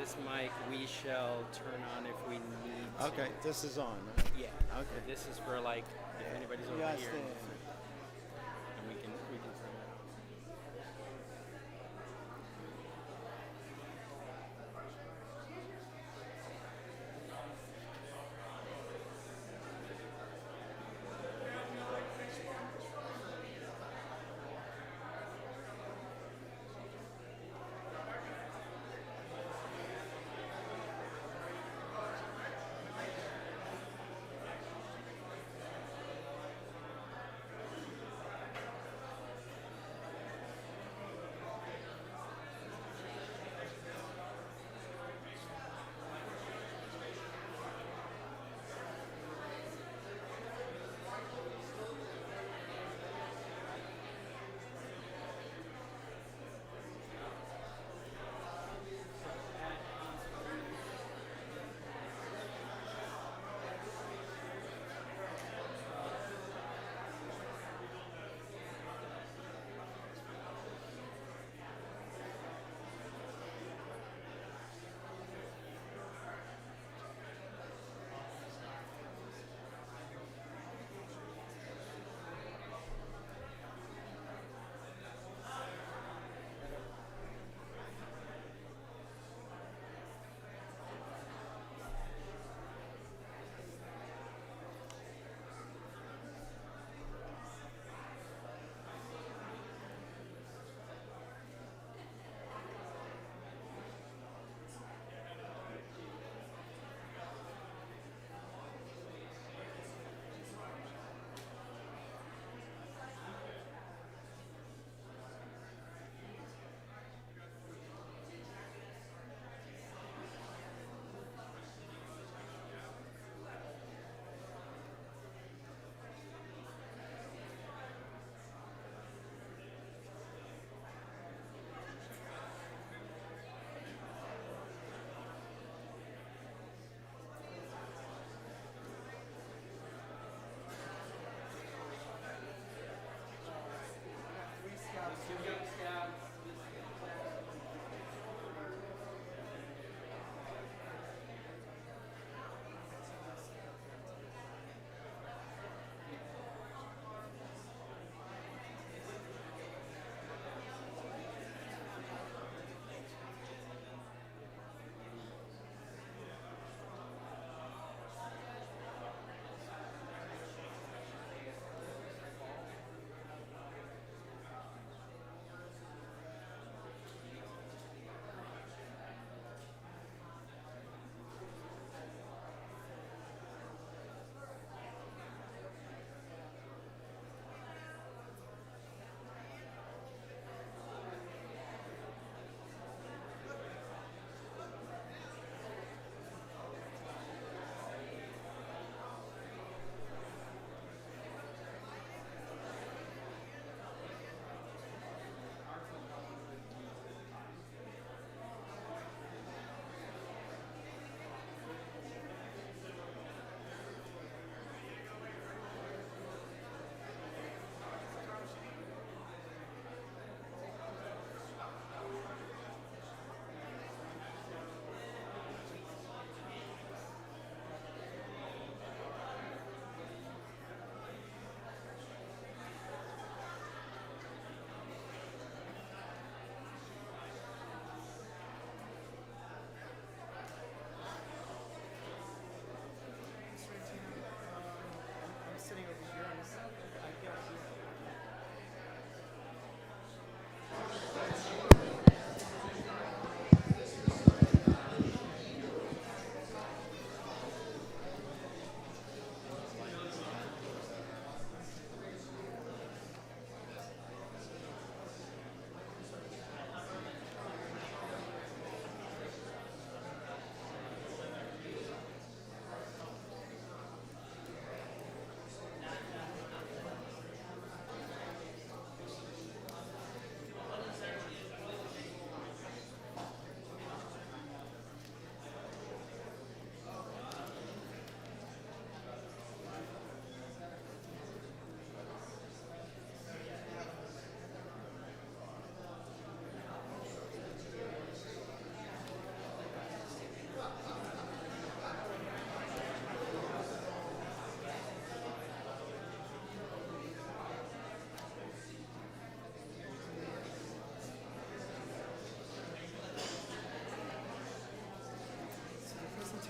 this mic we shall turn on if we need to. Okay, this is on. Right? Yeah. Okay. This is for like if anybody's over Yes, here, then. and we can turn it on.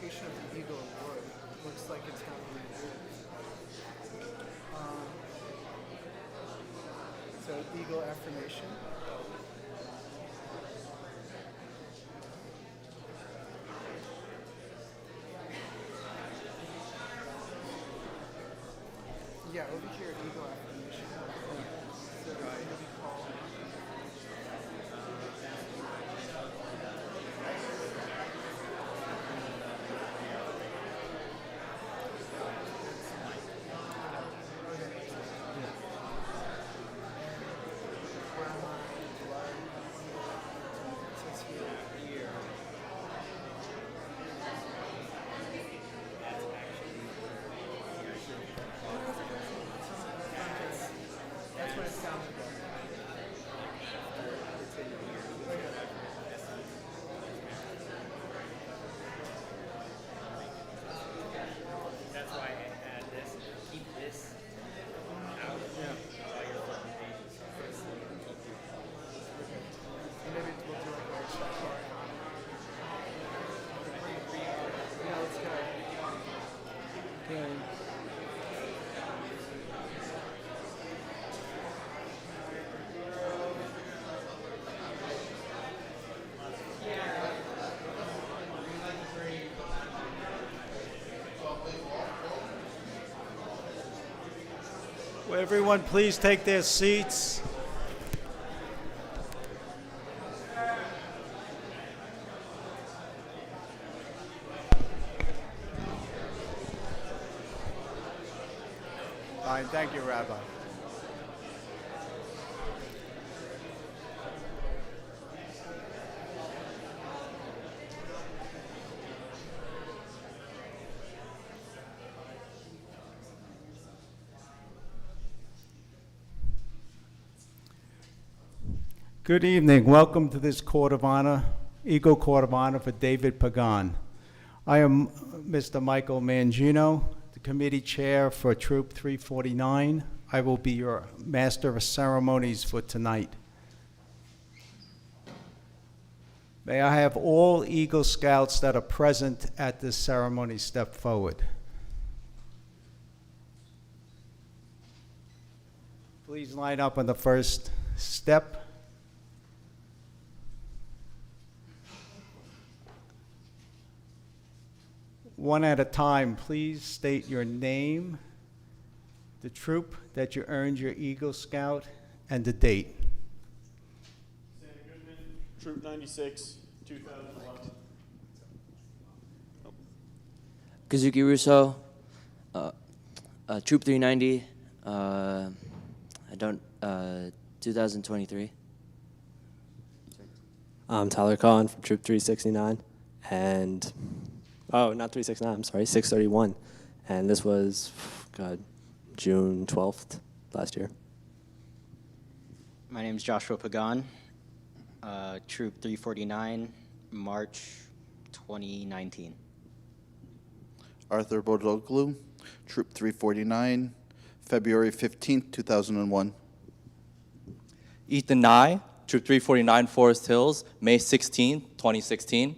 presentation of the Eagle Award. Looks like it's not really good. So Eagle affirmation. Yeah, over here, Eagle affirmation. So it's going to be called. That's what it sounds like. That's why I add this. Keep this out while you're flipping pages. And maybe we'll do like a check mark on it. Yeah, let's go. Okay. Will everyone please take their seats? Fine, thank you, Rabbi. Good evening. Welcome to this Court of Honor, Eagle Court of Honor for David Pagan. I am Mr. Michael Mangino, the committee chair for Troop 349. I will be your master of ceremonies for tonight. May I have all Eagle Scouts that are present at this ceremony step forward. Please line up on the first step. One at a time, please state your name, the troop that you earned your Eagle Scout, and the date. Santa Goodman, Troop 96, 2011. Kazuki Russo, Troop 390, 2023. I'm Tyler Cohen from Troop 369, and not 369, I'm sorry, 631, and this was, June 12th last year. My name is Joshua Pagan, Troop 349, March 2019. Arthur Bodoglu, Troop 349, February 15th, 2001. Ethan Nye, Troop 349, Forest Hills, May 16, 2016.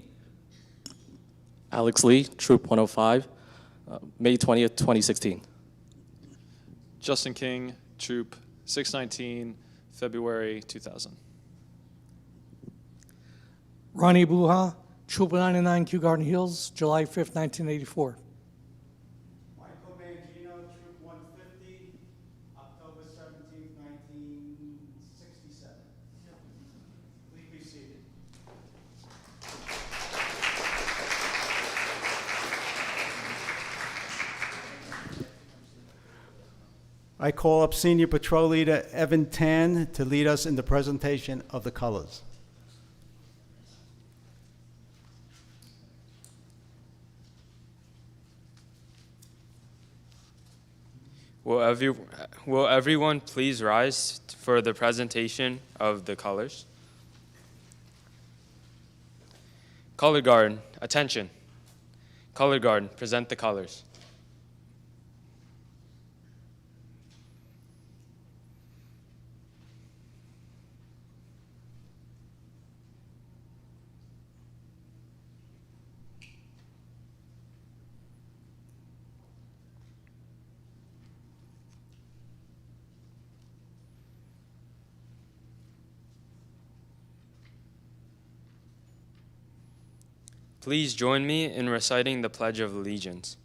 Alex Lee, Troop 105, May 20th, 2016. Justin King, Troop 619, February 2000. Ronnie Buha, Troop 99, Kew Garden Hills, July 5th, 1984. Michael Mangino, Troop 150, October 17th, 1967. Please be seated. I call up Senior Patrol Leader Evan Tan to lead us in the presentation of the colors. Will everyone please rise for the presentation of the colors? Color Guard, attention. Color Guard, present the colors. Please join me in reciting the Pledge of Allegiance.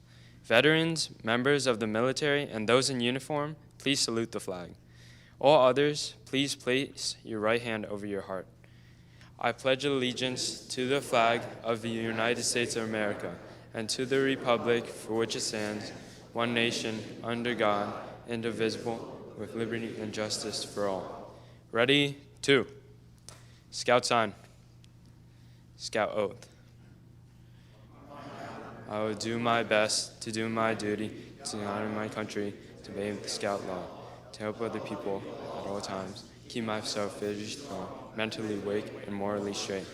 Veterans, members of the military, and those in uniform, please salute the flag. All others, please place your right hand over your heart. I pledge allegiance to the flag of the United States of America and to the republic for which it stands, one nation, under God, indivisible, with liberty and justice for all. Ready? 2. Scout sign. Scout oath. I will do my best to do my duty, to honor my country, to obey the Scout law, to help other people at all times, keep myself physically strong, mentally awake, and morally straight.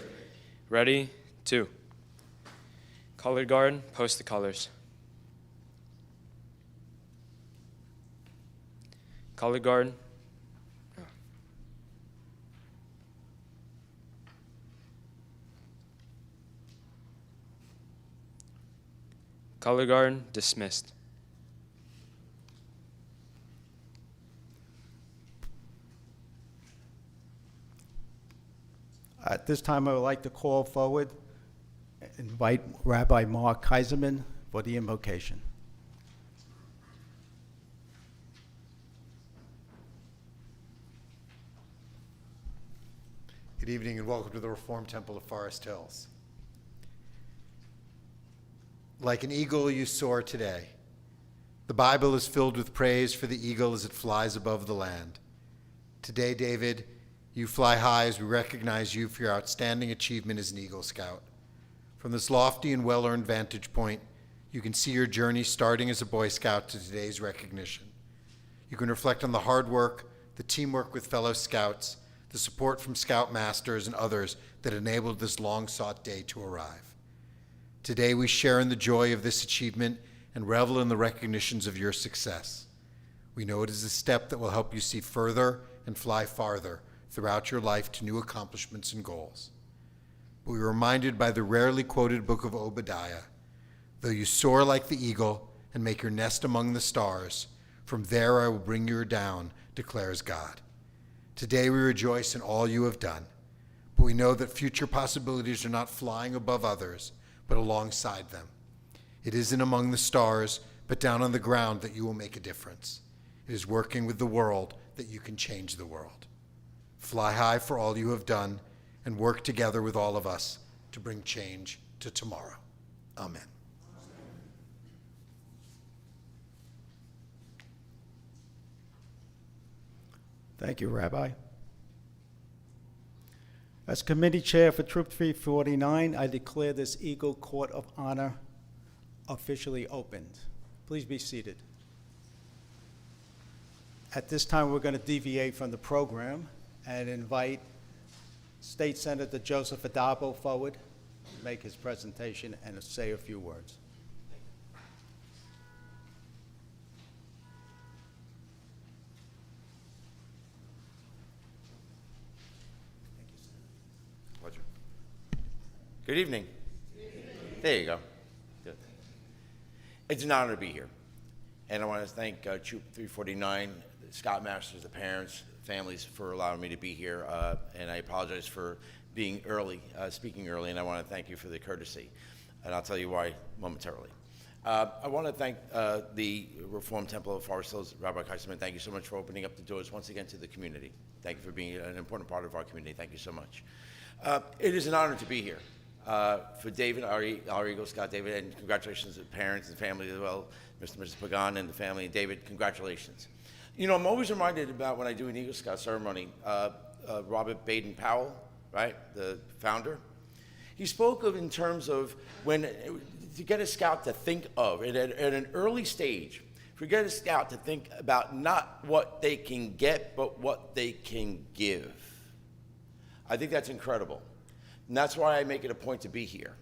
Ready? 2. Color guard, post the colors. Color guard. Color guard dismissed. At this time, I would like to call forward, invite Rabbi Mark Kaiserman for the invocation. Good evening and welcome to the Reformed Temple of Forest Hills. Like an eagle you soar today. The Bible is filled with praise for the eagle as it flies above the land. Today, David, you fly high as we recognize you for your outstanding achievement as an Eagle Scout. From this lofty and well-earned vantage point, you can see your journey starting as a Boy Scout to today's recognition. You can reflect on the hard work, the teamwork with fellow Scouts, the support from Scout Masters and others that enabled this long-sought day to arrive. Today, we share in the joy of this achievement and revel in the recognitions of your success. We know it is a step that will help you see further and fly farther throughout your life to new accomplishments and goals. But we are reminded by the rarely quoted book of Obadiah, though you soar like the eagle and make your nest among the stars, from there I will bring you down, declares God. Today we rejoice in all you have done, but we know that future possibilities are not flying above others, but alongside them. It isn't among the stars, but down on the ground that you will make a difference. It is working with the world that you can change the world. Fly high for all you have done, and work together with all of us to bring change to tomorrow. Amen. Thank you, Rabbi. As committee chair for Troop 349, I declare this Eagle Court of Honor officially opened. Please be seated. At this time, we're going to deviate from the program and invite State Senator Joseph Adabo forward to make his presentation and say a few words. Pleasure. Good evening. There you go. Good. It's an honor to be here. And I want to thank Troop 349, the Scoutmasters, the parents, families for allowing me to be here. And I apologize for being early, speaking early, and I want to thank you for the courtesy. And I'll tell you why momentarily. I want to thank the Reformed Temple of Forest Hills, Rabbi Kaiserman. Thank you so much for opening up the doors once again to the community. Thank you for being an important part of our community. Thank you so much. It is an honor to be here. For David, our Eagle Scout David, and congratulations to the parents and family as well, Mr. and Mrs. Pagan and the family, and David, congratulations. You know, I'm always reminded about when I do an Eagle Scout ceremony, Robert Baden-Powell, right, the founder, he spoke of in terms of when, to get a scout to think of, at an early stage, for get a scout to think about not what they can get, but what they can give. I think that's incredible. And that's why I make it a point to be here,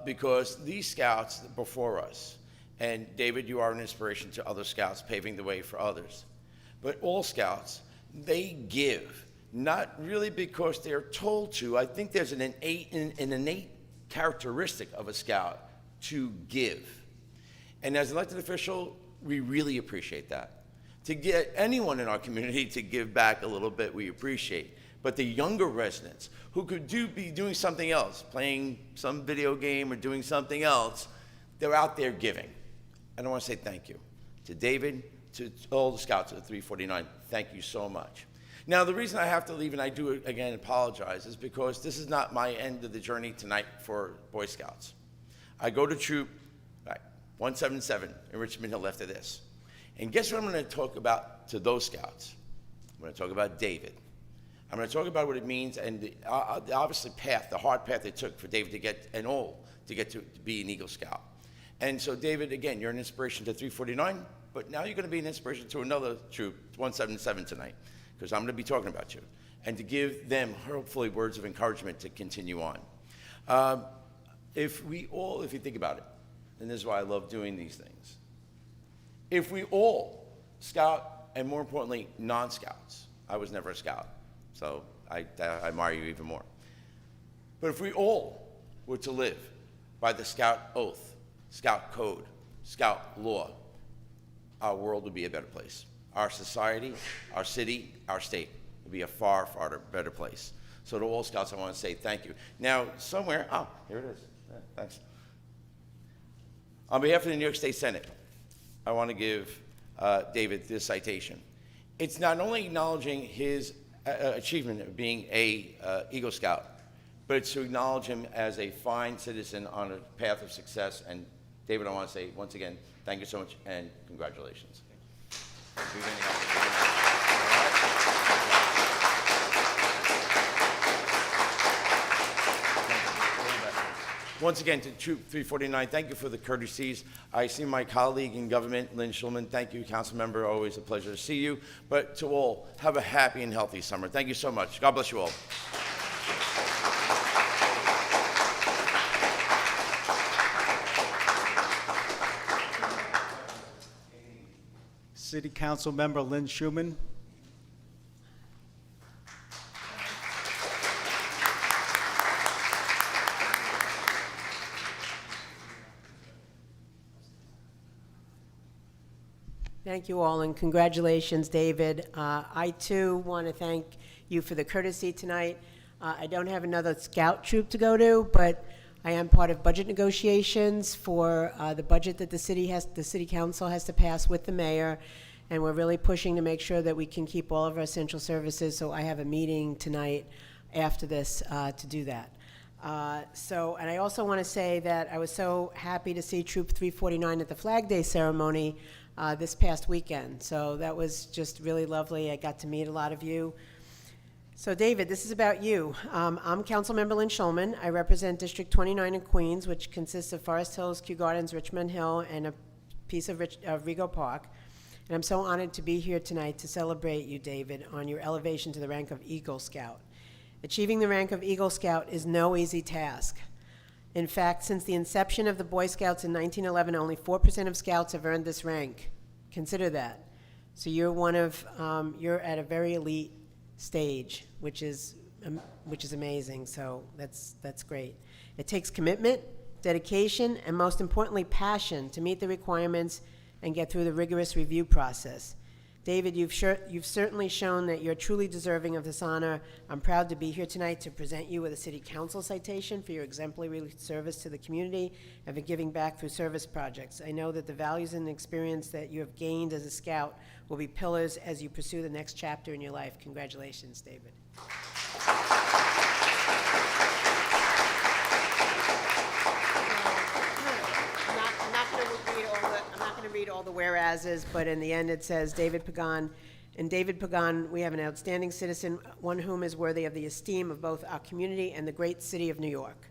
because these scouts before us, and David, you are an inspiration to other scouts, paving the way for others. But all scouts, they give, not really because they're told to. I think there's an innate characteristic of a scout to give. And as an elected official, we really appreciate that. To get anyone in our community to give back a little bit, we appreciate. but the younger residents who could be doing something else, playing some video game or doing something else, they're out there giving. And I want to say thank you to David, to all the scouts at 349. Thank you so much. Now, the reason I have to leave, and I do again apologize, is because this is not my end of the journey tonight for Boy Scouts. I go to Troop 177 in Richmond Hill after this. And guess what I'm going to talk about to those scouts? I'm going to talk about David. I'm going to talk about what it means and the obviously path, the hard path it took for David to get, and all, to get to be an Eagle Scout. And so, David, again, you're an inspiration to 349, but now you're going to be an inspiration to another troop, 177 tonight, because I'm going to be talking about you, and to give them, hopefully, words of encouragement to continue on. If you think about it, and this is why I love doing these things, if we all, scout, and more importantly, non-scouts, I was never a scout, so I admire you even more. But if we all were to live by the scout oath, scout code, scout law, our world would be a better place. Our society, our city, our state would be a far, far better place. So to all scouts, I want to say thank you. Now, somewhere, here it is. Yeah, thanks. On behalf of the New York State Senate, I want to give David this citation. It's not only acknowledging his achievement of being a Eagle Scout, but it's to acknowledge him as a fine citizen on a path of success. And David, I want to say once again, thank you so much and congratulations. Once again, to Troop 349, thank you for the courtesies. I see my colleague in government, Lynn Schulman. Thank you, council member. Always a pleasure to see you. But to all, have a happy and healthy summer. Thank you so much. God bless you all. City Council Member Lynn Schuman. Thank you all, and congratulations, David. I, too, want to thank you for the courtesy tonight. I don't have another scout troop to go to, but I am part of budget negotiations for the budget that the city council has to pass with the mayor, and we're really pushing to make sure that we can keep all of our essential services, so I have a meeting tonight after this to do that. And I also want to say that I was so happy to see Troop 349 at the Flag Day ceremony this past weekend. So that was just really lovely. I got to meet a lot of you. So David, this is about you. I'm Councilmember Lynn Schulman. I represent District 29 in Queens, which consists of Forest Hills, Kew Gardens, Richmond Hill, and a piece of Rego Park. And I'm so honored to be here tonight to celebrate you, David, on your elevation to the rank of Eagle Scout. Achieving the rank of Eagle Scout is no easy task. In fact, since the inception of the Boy Scouts in 1911, only 4% of Scouts have earned this rank. Consider that. So you're you're at a very elite stage, which is amazing. So that's great. It takes commitment, dedication, and most importantly, passion to meet the requirements and get through the rigorous review process. David, you've certainly shown that you're truly deserving of this honor. I'm proud to be here tonight to present you with a City Council citation for your exemplary service to the community and for giving back through service projects. I know that the values and experience that you have gained as a scout will be pillars as you pursue the next chapter in your life. Congratulations, David. Read all the whereases, but in the end it says David Pagan. In David Pagan, we have an outstanding citizen, one whom is worthy of the esteem of both our community and the great city of New York.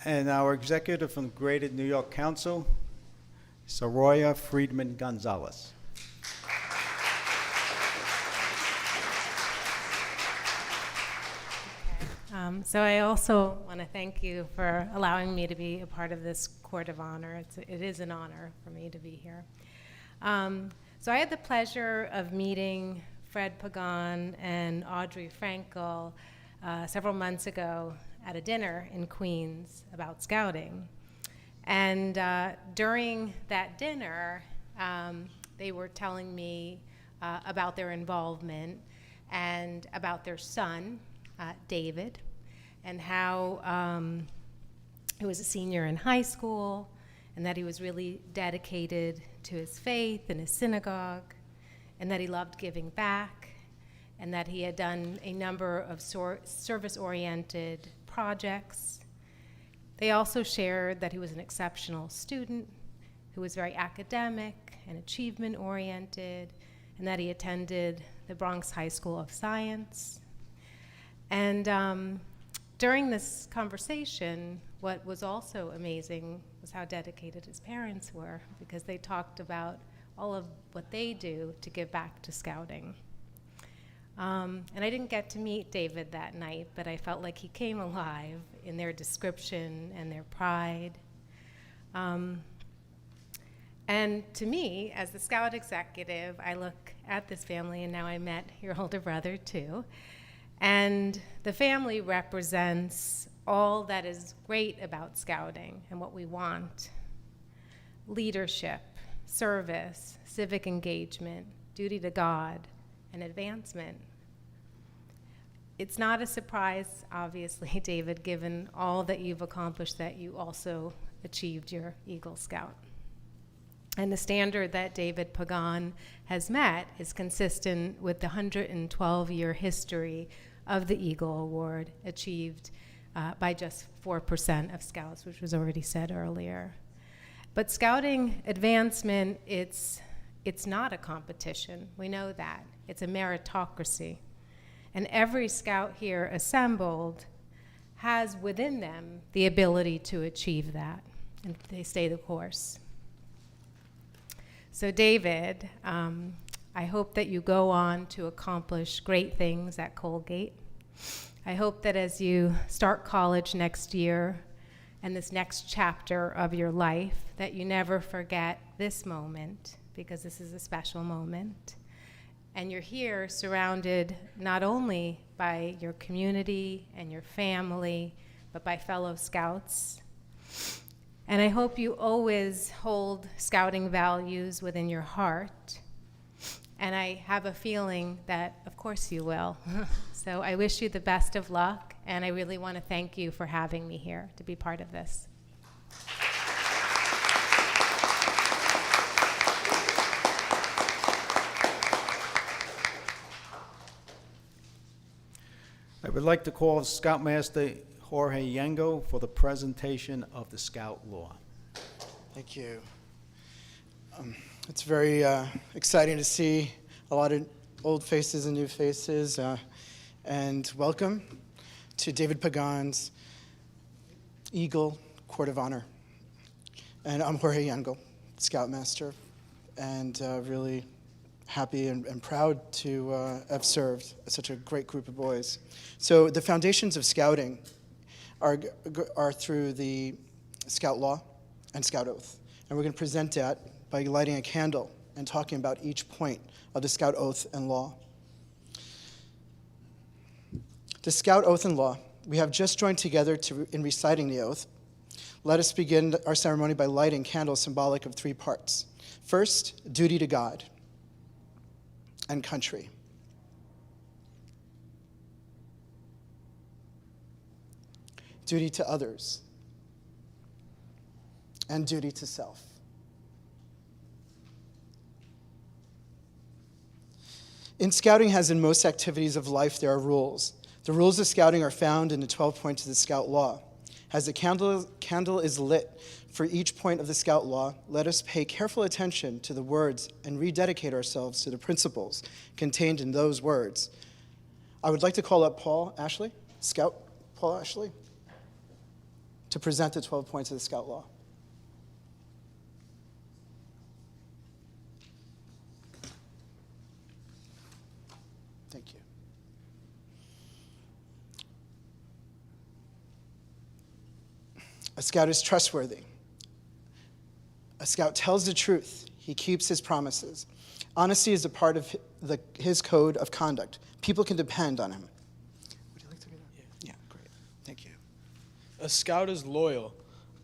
And our executive from the Greater New York Council, Soraya Friedman Gonzalez. So I also want to thank you for allowing me to be a part of this Court of Honor. It is an honor for me to be here. So I had the pleasure of meeting Fred Pagan and Audrey Frankel several months ago at a dinner in Queens about scouting. And during that dinner, they were telling me about their involvement and about their son, David, and how he was a senior in high school and that he was really dedicated to his faith and his synagogue, and that he loved giving back, and that he had done a number of service-oriented projects. They also shared that he was an exceptional student who was very academic and achievement-oriented, and that he attended the Bronx High School of Science. And during this conversation, what was also amazing was how dedicated his parents were, because they talked about all of what they do to give back to scouting. And I didn't get to meet David that night, but I felt like he came alive in their description and their pride. And to me, as the Scout executive, I look at this family, and now I met your older brother too, and the family represents all that is great about Scouting and what we want: leadership, service, civic engagement, duty to God, and advancement. It's not a surprise, obviously, David, given all that you've accomplished, that you also achieved your Eagle Scout. And the standard that David Pagan has met is consistent with the 112-year history of the Eagle Award, achieved by just 4% of Scouts, which was already said earlier. But Scouting advancement, it's not a competition. We know that. It's a meritocracy. And every Scout here assembled has within them the ability to achieve that, and they stay the course. So David, I hope that you go on to accomplish great things at Colgate. I hope that as you start college next year and this next chapter of your life, that you never forget this moment, because this is a special moment. And you're here surrounded not only by your community and your family, but by fellow Scouts. And I hope you always hold Scouting values within your heart. And I have a feeling that, of course, you will. So I wish you the best of luck, and I really want to thank you for having me here to be part of this. I would like to call Scoutmaster Jorge Yengo for the presentation of the Scout Law. Thank you. It's very exciting to see a lot of old faces and new faces, and welcome to David Pagan's Eagle Court of Honor. And I'm Jorge Yengo, Scoutmaster, and really happy and proud to have served such a great group of boys. So the foundations of Scouting are through the Scout Law and Scout Oath. And we're going to present that by lighting a candle and talking about each point of the Scout Oath and Law. The Scout Oath and Law, we have just joined together in reciting the oath. Let us begin our ceremony by lighting candles symbolic of three parts. First, duty to God and country. Duty to others, and duty to self. In Scouting, as in most activities of life, there are rules. The rules of Scouting are found in the 12 points of the Scout Law. As the candle is lit for each point of the Scout Law, let us pay careful attention to the words and rededicate ourselves to the principles contained in those words. I would like to call up Paul Ashley, Scout Paul Ashley, to present the 12 points of the Scout Law. Thank you. Scout is trustworthy. A Scout tells the truth. He keeps his promises. Honesty is a part of his code of conduct. People can depend on him. Would you like to read that? Yeah, great. Thank you. A Scout is loyal.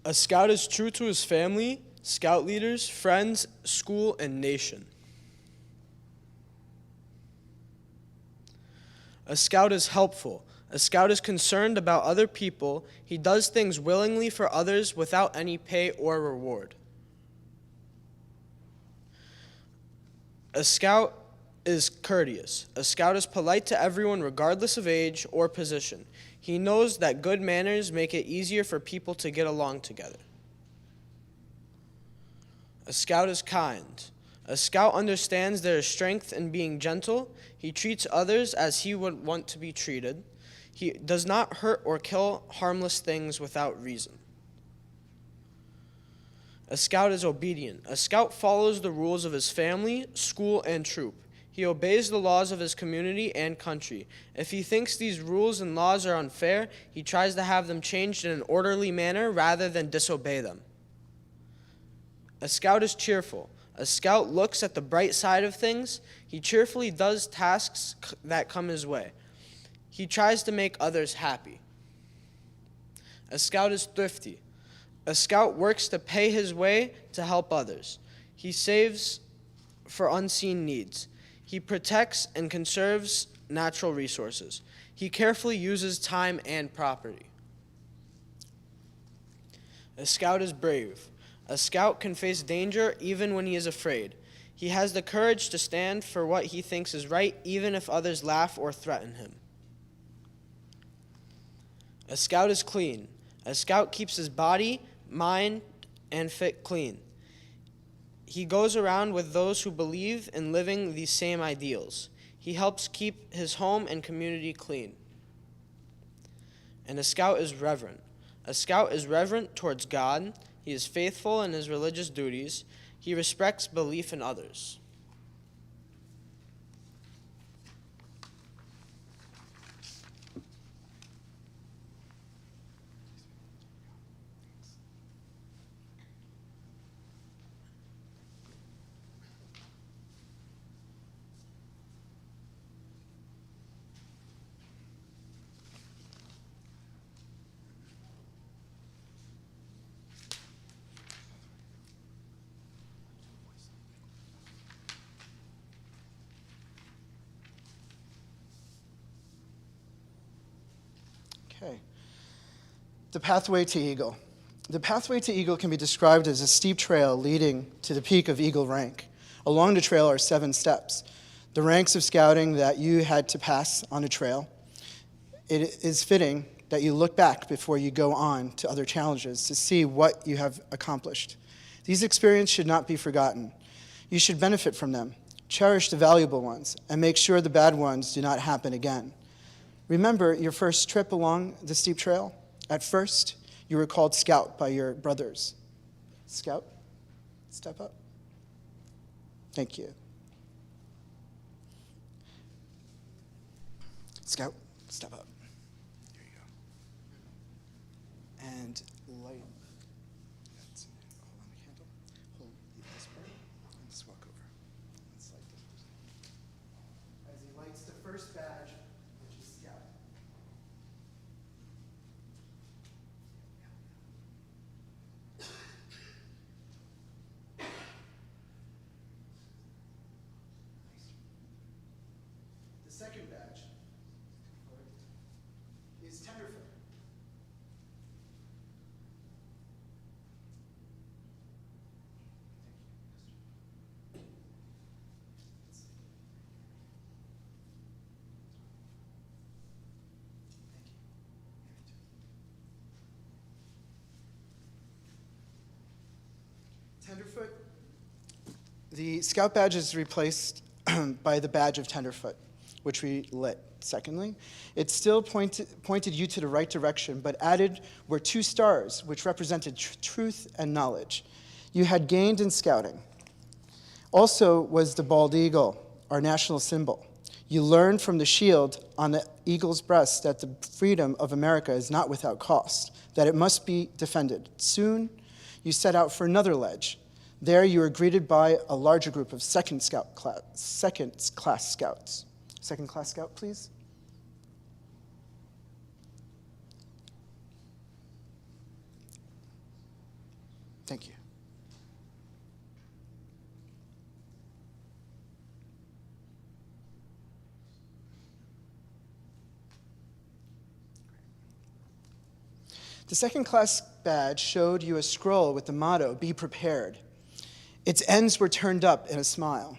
A Scout is true to his family, Scout leaders, friends, school, and nation. A Scout is helpful. A Scout is concerned about other people. He does things willingly for others without any pay or reward. A Scout is courteous. A Scout is polite to everyone regardless of age or position. He knows that good manners make it easier for people to get along together. A Scout is kind. A Scout understands there is strength in being gentle. He treats others as he would want to be treated. He does not hurt or kill harmless things without reason. A Scout is obedient. A Scout follows the rules of his family, school, and troop. He obeys the laws of his community and country. If he thinks these rules and laws are unfair, he tries to have them changed in an orderly manner rather than disobey them. A Scout is cheerful. A Scout looks at the bright side of things. He cheerfully does tasks that come his way. He tries to make others happy. A Scout is thrifty. A Scout works to pay his way to help others. He saves for unseen needs. He protects and conserves natural resources. He carefully uses time and property. A Scout is brave. A Scout can face danger even when he is afraid. He has the courage to stand for what he thinks is right, even if others laugh or threaten him. A Scout is clean. A Scout keeps his body, mind, and fit clean. He goes around with those who believe in living these same ideals. He helps keep his home and community clean. And a Scout is reverent. A Scout is reverent towards God. He is faithful in his religious duties. He respects belief in others. Okay. The pathway to Eagle. The pathway to Eagle can be described as a steep trail leading to the peak of Eagle Rank. Along the trail are 7 steps. The ranks of scouting that you had to pass on a trail. It is fitting that you look back before you go on to other challenges to see what you have accomplished. These experiences should not be forgotten. You should benefit from them, cherish the valuable ones, and make sure the bad ones do not happen again. Remember your first trip along the steep trail? At first, you were called Scout by your brothers. Scout, step up. Thank you. Scout, step up. There you go. And light. Hold on the candle. Hold this part. And just walk over. And slide this. As he lights the first badge, which is Scout. The second badge is Tenderfoot. Tenderfoot. The Scout badge is replaced by the badge of Tenderfoot, which we lit. Secondly, it still pointed you to the right direction, but added were 2 stars, which represented truth and knowledge you had gained in scouting. Also was the bald eagle, our national symbol. You learned from the shield on the eagle's breast that the freedom of America is not without cost, that it must be defended. Soon, you set out for another ledge. There, you were greeted by a larger group of second class scouts. Second class scout, please. Thank you. The second class badge showed you a scroll with the motto, "Be prepared." Its ends were turned up in a smile.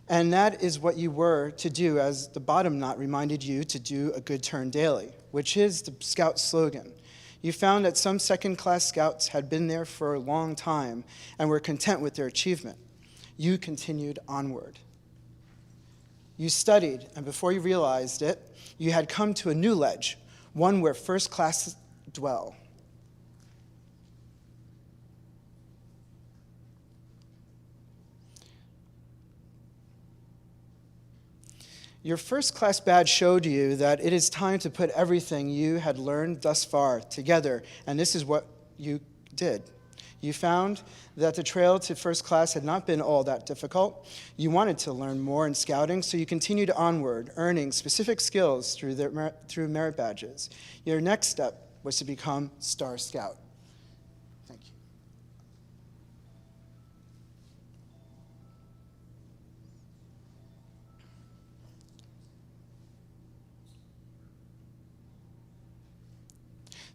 And that is what you were to do, as the bottom knot reminded you to do a good turn daily, which is the Scout slogan. You found that some second class scouts had been there for a long time and were content with their achievement. You continued onward. You studied, and before you realized it, you had come to a new ledge, one where first class dwell. Your first class badge showed you that it is time to put everything you had learned thus far together, and this is what you did. You found that the trail to first class had not been all that difficult. You wanted to learn more in scouting, so you continued onward, earning specific skills through merit badges. Your next step was to become Star Scout. Thank you.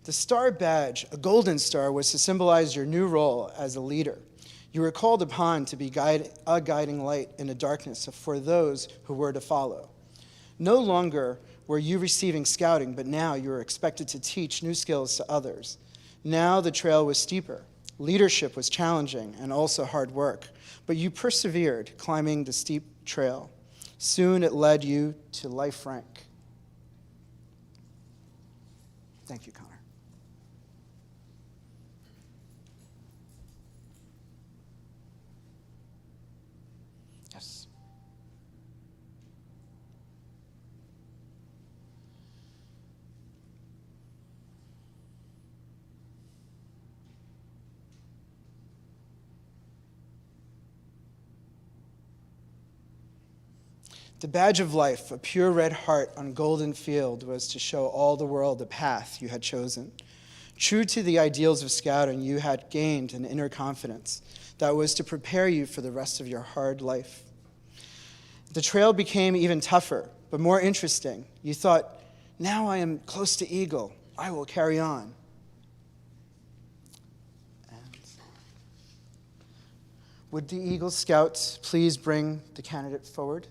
The star badge, a golden star, was to symbolize your new role as a leader. You were called upon to be a guiding light in the darkness for those who were to follow. No longer were you receiving scouting, but now you were expected to teach new skills to others. Now the trail was steeper. Leadership was challenging and also hard work, but you persevered, climbing the steep trail. Soon it led you to life rank. Thank you, Connor. Yes. The badge of life, a pure red heart on golden field, was to show all the world the path you had chosen. True to the ideals of scouting, you had gained an inner confidence that was to prepare you for the rest of your hard life. The trail became even tougher, but more interesting. You thought, now I am close to Eagle. I will carry on. And would the Eagle Scouts please bring the candidate forward?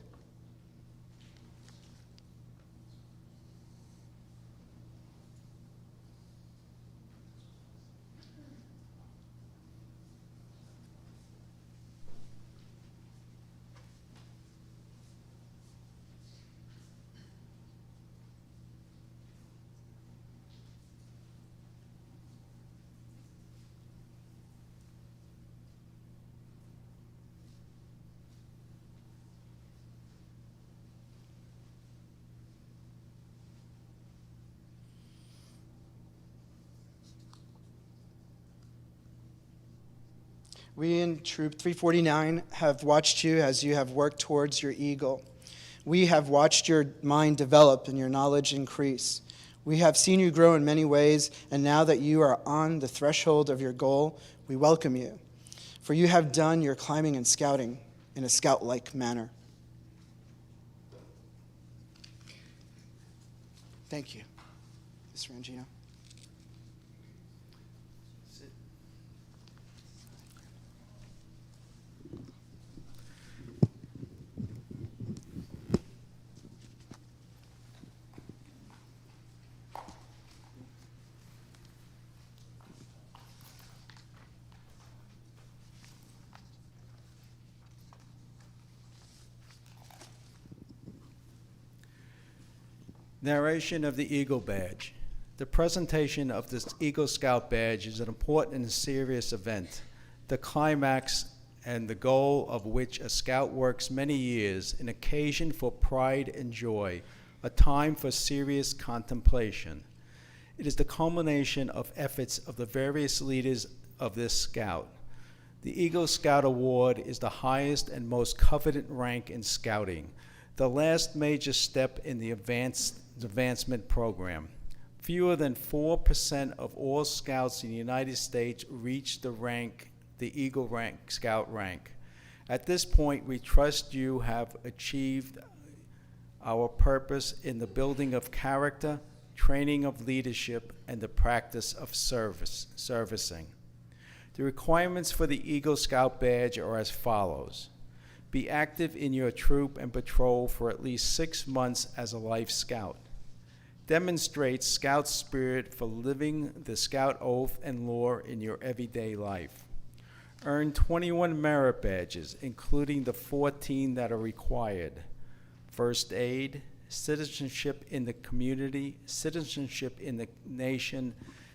We in Troop 349 have watched you as you have worked towards your eagle. We have watched your mind develop and your knowledge increase. We have seen you grow in many ways, and now that you are on the threshold of your goal, we welcome you. For you have done your climbing and scouting in a scout-like manner. Thank you, Mr. Rangino. Narration of the Eagle Badge. The presentation of this Eagle Scout Badge is an important and serious event, the climax and the goal of which a scout works many years, an occasion for pride and joy, a time for serious contemplation. It is the culmination of efforts of the various leaders of this scout. The Eagle Scout Award is the highest and most coveted rank in scouting, the last major step in the advancement program. Fewer than 4% of all scouts in the United States reach the Eagle Scout rank. At this point, we trust you have achieved our purpose in the building of character, training of leadership, and the practice of servicing. The requirements for the Eagle Scout badge are as follows. Be active in your troop and patrol for at least 6 months as a life scout. Demonstrate scout spirit for living the scout oath and lore in your everyday life. Earn 21 merit badges, including the 14 that are required. First aid, citizenship in the community, citizenship in the nation,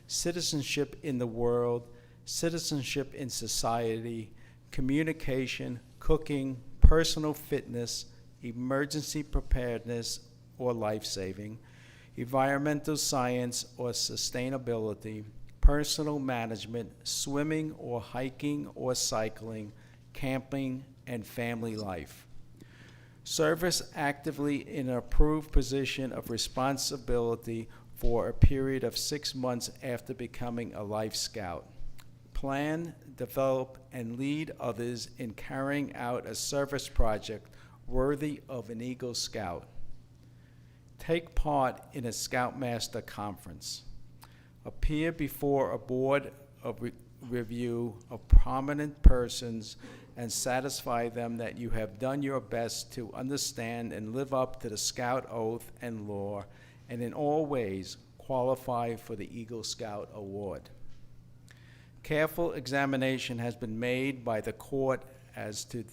citizenship in the world, citizenship in society, communication, cooking, personal fitness, emergency preparedness or life-saving, environmental science or sustainability, personal management, swimming or hiking or cycling, camping, and family life. Service actively in an approved position of responsibility for a period of 6 months after becoming a life scout. Plan, develop, and lead others in carrying out a service project worthy of an Eagle Scout. Take part in a Scoutmaster Conference. Appear before a board of review of prominent persons and satisfy them that you have done your best to understand and live up to the Scout oath and lore, and in all ways qualify for the Eagle Scout Award. Careful examination has been made by the court as to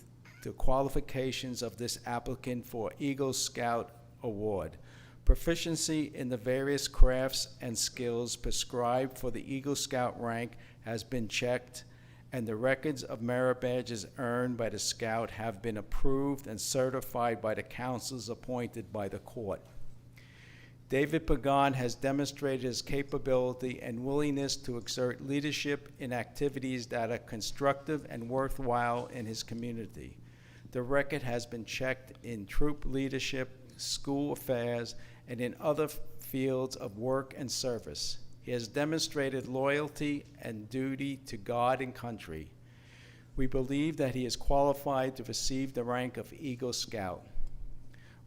the qualifications of this applicant for Eagle Scout Award. Proficiency in the various crafts and skills prescribed for the Eagle Scout rank has been checked, and the records of merit badges earned by the Scout have been approved and certified by the councils appointed by the court. David Pagan has demonstrated his capability and willingness to exert leadership in activities that are constructive and worthwhile in his community. The record has been checked in troop leadership, school affairs, and in other fields of work and service. He has demonstrated loyalty and duty to God and country. We believe that he is qualified to receive the rank of Eagle Scout.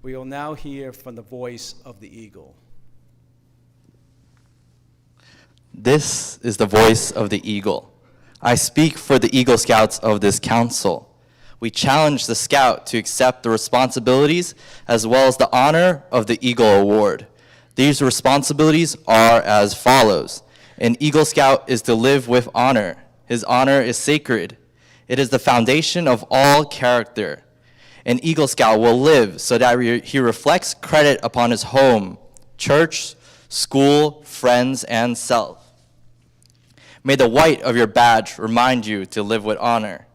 We will now hear from the voice of the Eagle. This is the voice of the Eagle. I speak for the Eagle Scouts of this council. We challenge the Scout to accept the responsibilities as well as the honor of the Eagle Award. These responsibilities are as follows. An Eagle Scout is to live with honor. His honor is sacred. It is the foundation of all character. An Eagle Scout will live so that he reflects credit upon his home, church, school, friends, and self. May the white of your badge remind you to live with honor.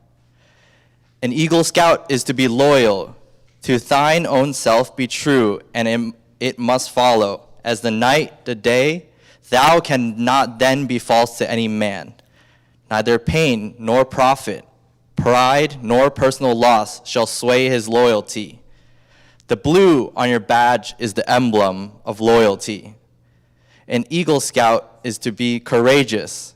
An Eagle Scout is to be loyal. To thine own self be true, and it must follow. As the night, the day, thou cannot then be false to any man. Neither pain nor profit, pride nor personal loss shall sway his loyalty. The blue on your badge is the emblem of loyalty. An Eagle Scout is to be courageous.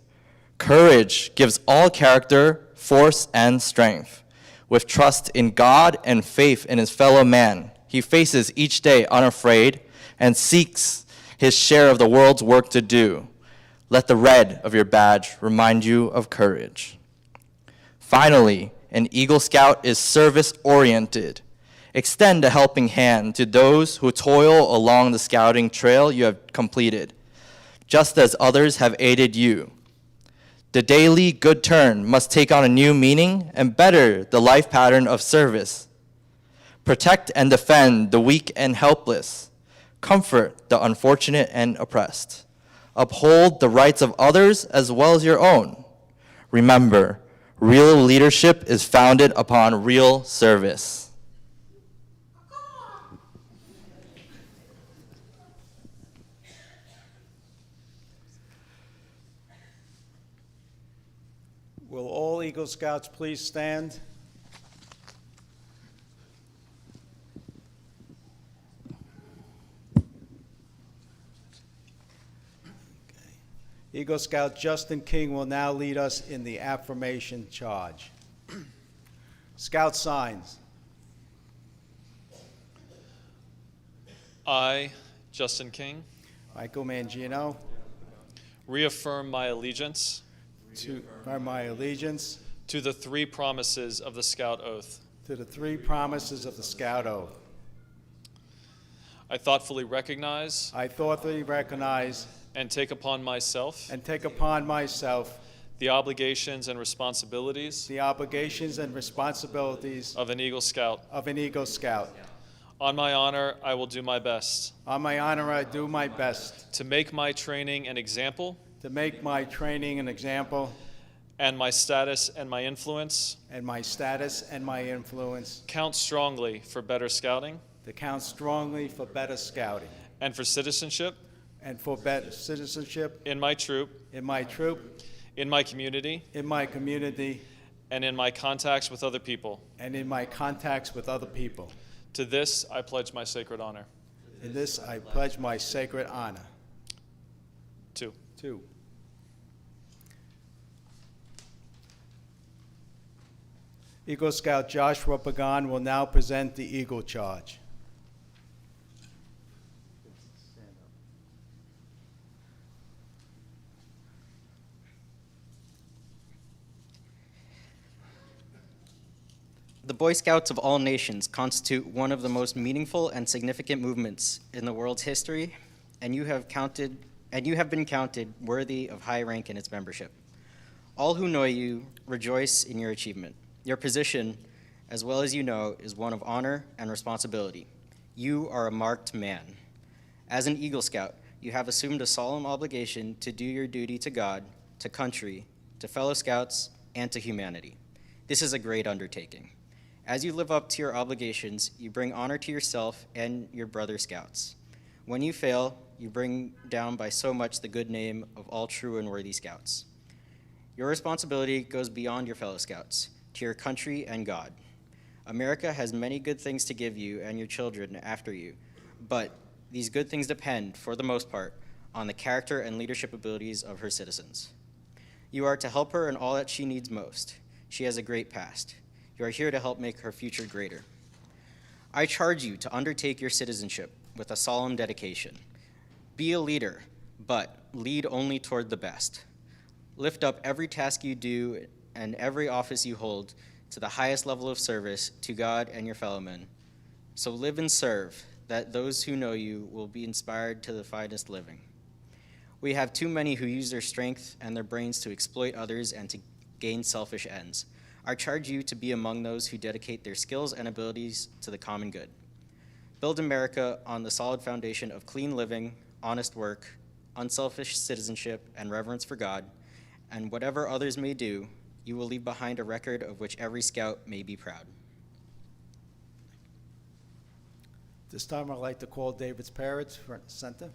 Courage gives all character, force, and strength. With trust in God and faith in his fellow man, he faces each day unafraid and seeks his share of the world's work to do. Let the red of your badge remind you of courage. Finally, an Eagle Scout is service-oriented. Extend a helping hand to those who toil along the scouting trail you have completed, just as others have aided you. The daily good turn must take on a new meaning and better the life pattern of service. Protect and defend the weak and helpless. Comfort the unfortunate and oppressed. Uphold the rights of others as well as your own. Remember, Real leadership is founded upon real service. Will all Eagle Scouts please stand? Eagle Scout Justin King will now lead us in the affirmation charge. Scout signs. I, Justin King, Michael Mangino, reaffirm my allegiance to the three promises of the Scout Oath. To the three promises of the Scout Oath. I thoughtfully recognize and take upon myself the obligations and responsibilities of an Eagle Scout. On my honor, I will do my best. To make my training an example. And my status and my influence. Count strongly for better scouting. And for citizenship. In my troop. In my community. And in my contacts with other people. To this, I pledge my sacred honor. In this, I pledge my sacred honor. Two. Eagle Scout Joshua Pagan will now present the Eagle Charge. The Boy Scouts of all nations constitute one of the most meaningful and significant movements in the world's history, and you have been counted worthy of high rank in its membership. All who know you rejoice in your achievement. Your position, as well as you know, is one of honor and responsibility. You are a marked man. As an Eagle Scout, you have assumed a solemn obligation to do your duty to God, to country, to fellow Scouts, and to humanity. This is a great undertaking. As you live up to your obligations, you bring honor to yourself and your brother Scouts. When you fail, you bring down by so much the good name of all true and worthy Scouts. Your responsibility goes beyond your fellow Scouts, to your country and God. America has many good things to give you and your children after you, but these good things depend, for the most part, on the character and leadership abilities of her citizens. You are to help her in all that she needs most. She has a great past. You are here to help make her future greater. I charge you to undertake your citizenship with a solemn dedication. Be a leader, but lead only toward the best. Lift up every task you do and every office you hold to the highest level of service to God and your fellow men. So live and serve, that those who know you will be inspired to the finest living. We have too many who use their strength and their brains to exploit others and to gain selfish ends. I charge you to be among those who dedicate their skills and abilities to the common good. Build America on the solid foundation of clean living, honest work, unselfish citizenship, and reverence for God, and whatever others may do, you will leave behind a record of which every Scout may be proud. This time I'd like to call David's parents front and center.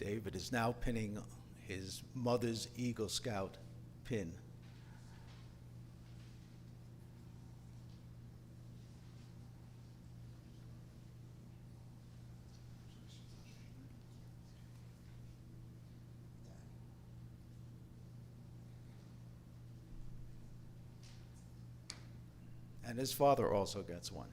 David is now pinning his mother's Eagle Scout pin. And his father also gets one.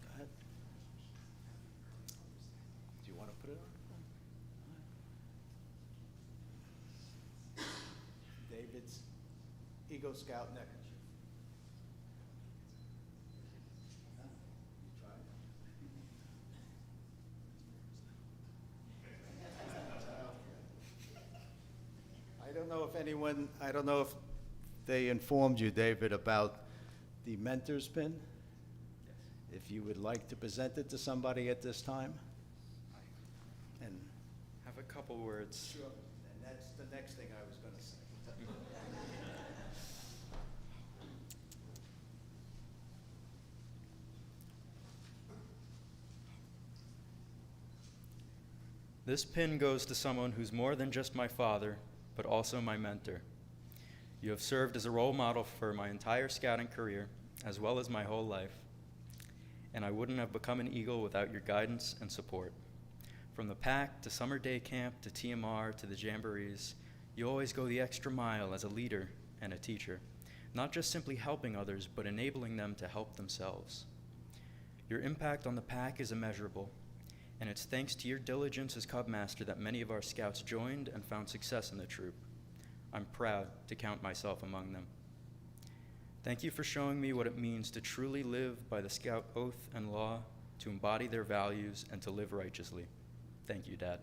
Go ahead. Do you want to put it on? David's Eagle Scout neckerchief. I don't know if they informed you, David, about the mentor's pin. Yes. If you would like to present it to somebody at this time. And have a couple words. Sure. And that's the next thing I was going to say. This pin goes to someone who's more than just my father, but also my mentor. You have served as a role model for my entire scouting career, as well as my whole life, and I wouldn't have become an Eagle without your guidance and support. From the pack to summer day camp to TMR to the jamborees, you always go the extra mile as a leader and a teacher, not just simply helping others, but enabling them to help themselves. Your impact on the pack is immeasurable, and it's thanks to your diligence as Cub Master that many of our scouts joined and found success in the troop. I'm proud to count myself among them. Thank you for showing me what it means to truly live by the Scout oath and law, to embody their values, and to live righteously. Thank you, Dad.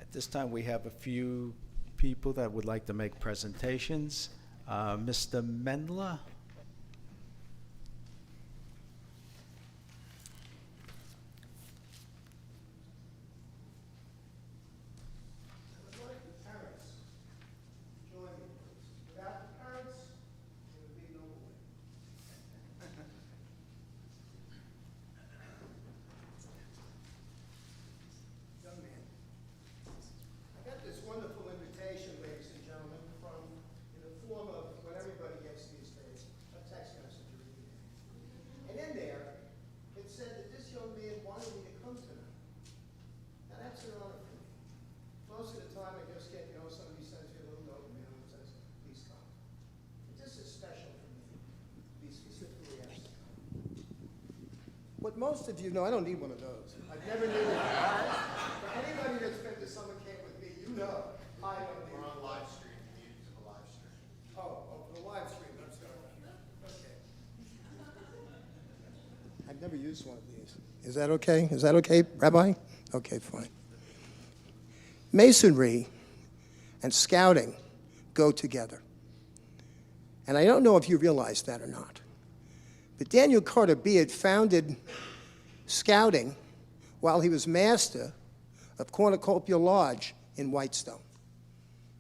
At this time, we have a few people that would like to make presentations. Mr. Mendler? What most of you know, I don't need one of those. I've never needed one. For anybody that's been to summer camp with me, you know I don't need one. We're on live stream. You need it to the live stream. Oh, for the live stream. I'm sorry. Okay. I've never used one of these. Is that okay? Is that okay, Rabbi? Okay, fine. Masonry and scouting go together. And I don't know if you realize that or not. But Daniel Carter Beard founded scouting while he was master of Cornucopia Lodge in Whitestone.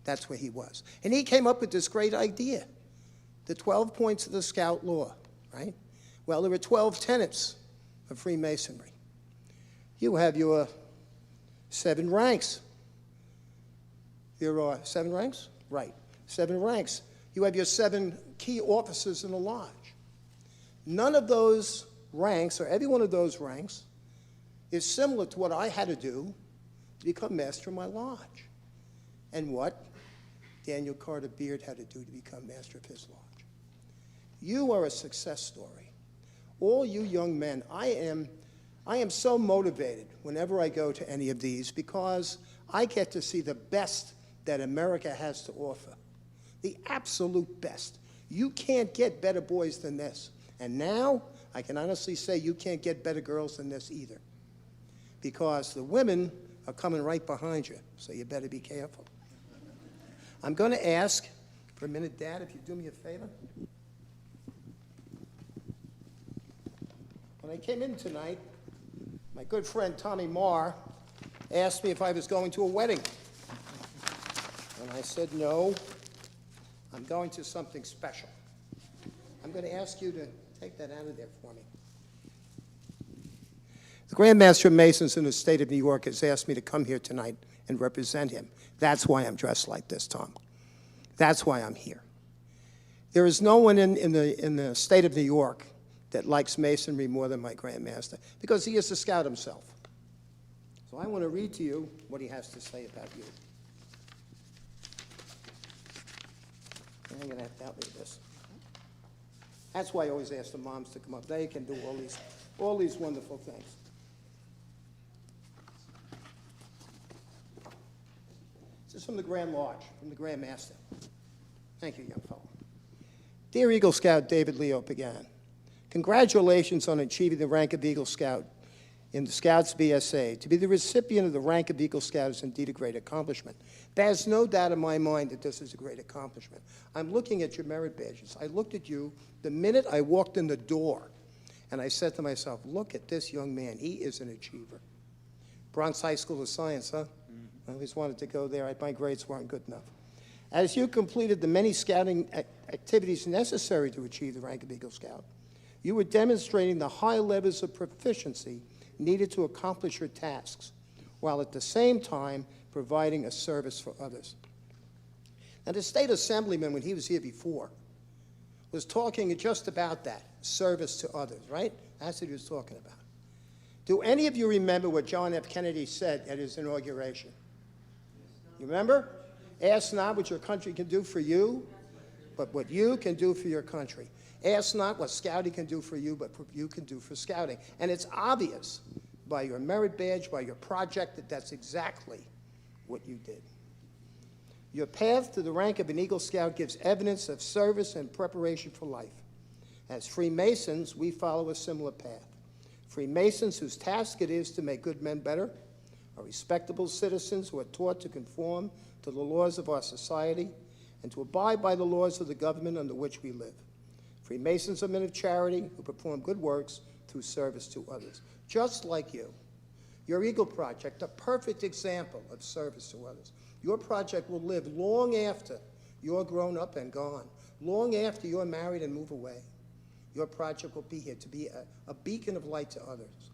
That's where he was. And he came up with this great idea, the 12 points of the Scout Law, right? Well, there were 12 tenets of Freemasonry. You have your 7 ranks. There are 7 ranks? Right, 7 ranks. You have your 7 key officers in the lodge. None of those ranks, or every one of those ranks, is similar to what I had to do to become master of my lodge, and what Daniel Carter Beard had to do to become master of his lodge. You are a success story. All you young men, I am so motivated whenever I go to any of these, because I get to see the best that America has to offer, the absolute best. You can't get better boys than this. And now, I can honestly say you can't get better girls than this either, because the women are coming right behind you, so you better be careful. I'm going to ask for a minute, Dad, if you do me a favor. When I came in tonight, my good friend Tommy Marr asked me if I was going to a wedding. And I said, no, I'm going to something special. I'm going to ask you to take that out of there for me. The Grand Master of Masons in the state of New York has asked me to come here tonight and represent him. That's why I'm dressed like this, Tom. That's why I'm here. There is no one in the state of New York that likes Masonry more than my Grand Master, because he is a scout himself. So I want to read to you what he has to say about you. I'm going to have to help me with this. That's why I always ask the moms to come up. They can do all these wonderful things. This is from the Grand Lodge, from the Grand Master. Thank you, young fellow. Dear Eagle Scout David Leo Pagan, congratulations on achieving the rank of Eagle Scout in the Scouts BSA. To be the recipient of the rank of Eagle Scout is indeed a great accomplishment. There's no doubt in my mind that this is a great accomplishment. I'm looking at your merit badges. I looked at you the minute I walked in the door, and I said to myself, look at this young man. He is an achiever. Bronx High School of Science, huh? I always wanted to go there. My grades weren't good enough. As you completed the many scouting activities necessary to achieve the rank of Eagle Scout, you were demonstrating the high levels of proficiency needed to accomplish your tasks, while at the same time providing a service for others. Now, the state assemblyman, when he was here before, was talking just about that, service to others, right? That's what he was talking about. Do any of you remember what John F. Kennedy said at his inauguration? You remember? Ask not what your country can do for you, but what you can do for your country. Ask not what Scouting can do for you, but what you can do for Scouting. And it's obvious by your merit badge, by your project, that that's exactly what you did. Your path to the rank of an Eagle Scout gives evidence of service and preparation for life. As Freemasons, we follow a similar path. Freemasons, whose task it is to make good men better, are respectable citizens who are taught to conform to the laws of our society and to abide by the laws of the government under which we live. Freemasons are men of charity who perform good works through service to others, just like you. Your Eagle Project, a perfect example of service to others. Your project will live long after you're grown up and gone, long after you're married and move away. Your project will be here to be a beacon of light to others.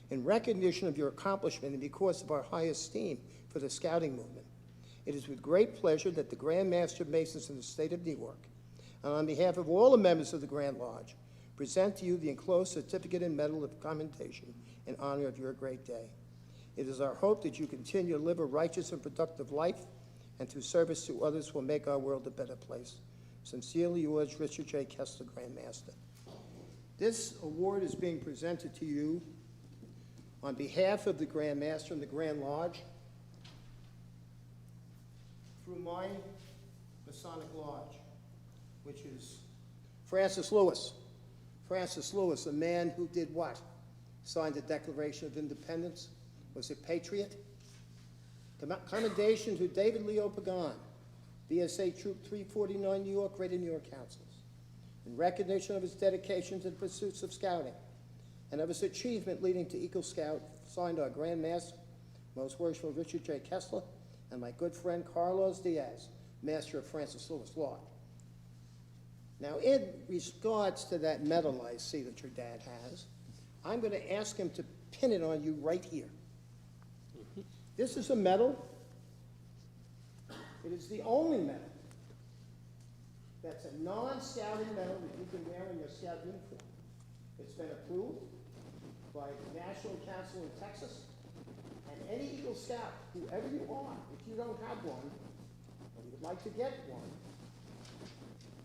In recognition of your accomplishment and because of our high esteem for the Scouting movement, it is with great pleasure that the Grand Master of Masons in the state of New York, and on behalf of all the members of the Grand Lodge, present to you the enclosed certificate and medal of commendation in honor of your great day. It is our hope that you continue to live a righteous and productive life, and through service to others will make our world a better place. Sincerely yours, Richard J. Kessler, Grand Master. This award is being presented to you on behalf of the Grand Master and the Grand Lodge through my Masonic Lodge, which is Francis Lewis. Francis Lewis, a man who did what? Signed the Declaration of Independence, was a patriot. Commendation to David Leo Pagan, VSA Troop 349, New York, Greater New York Councils, in recognition of his dedication to the pursuits of Scouting and of his achievement leading to Eagle Scout, signed our Grand Master, Most Worshipful Richard J. Kessler, and my good friend Carlos Diaz, Master of Francis Lewis Lodge. Now, in regards to that medal I see that your dad has, I'm going to ask him to pin it on you right here. This is a medal. It is the only medal that's a non-scouting medal that you can wear in your scout uniform. It's been approved by the National Council in Texas, and any Eagle Scout, whoever you are, if you don't have one, or you would like to get one,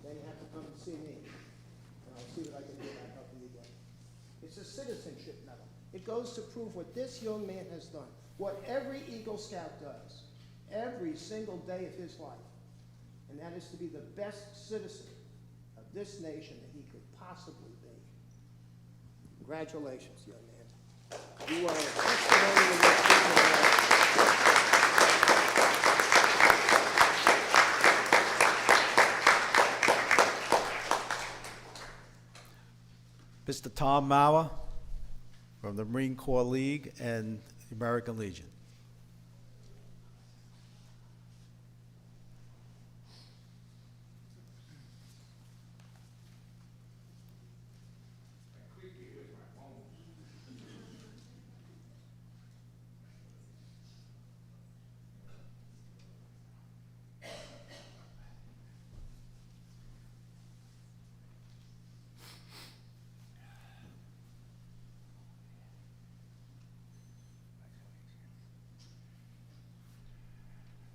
then you have to come and see me, and I'll see what I can do about helping you get it. It's a citizenship medal. It goes to prove what this young man has done. what every Eagle Scout does every single day of his life, and that is to be the best citizen of this nation that he could possibly be. Congratulations, young man. You are a testimony of your Mr. Tom Mauer from the Marine Corps League and the American Legion.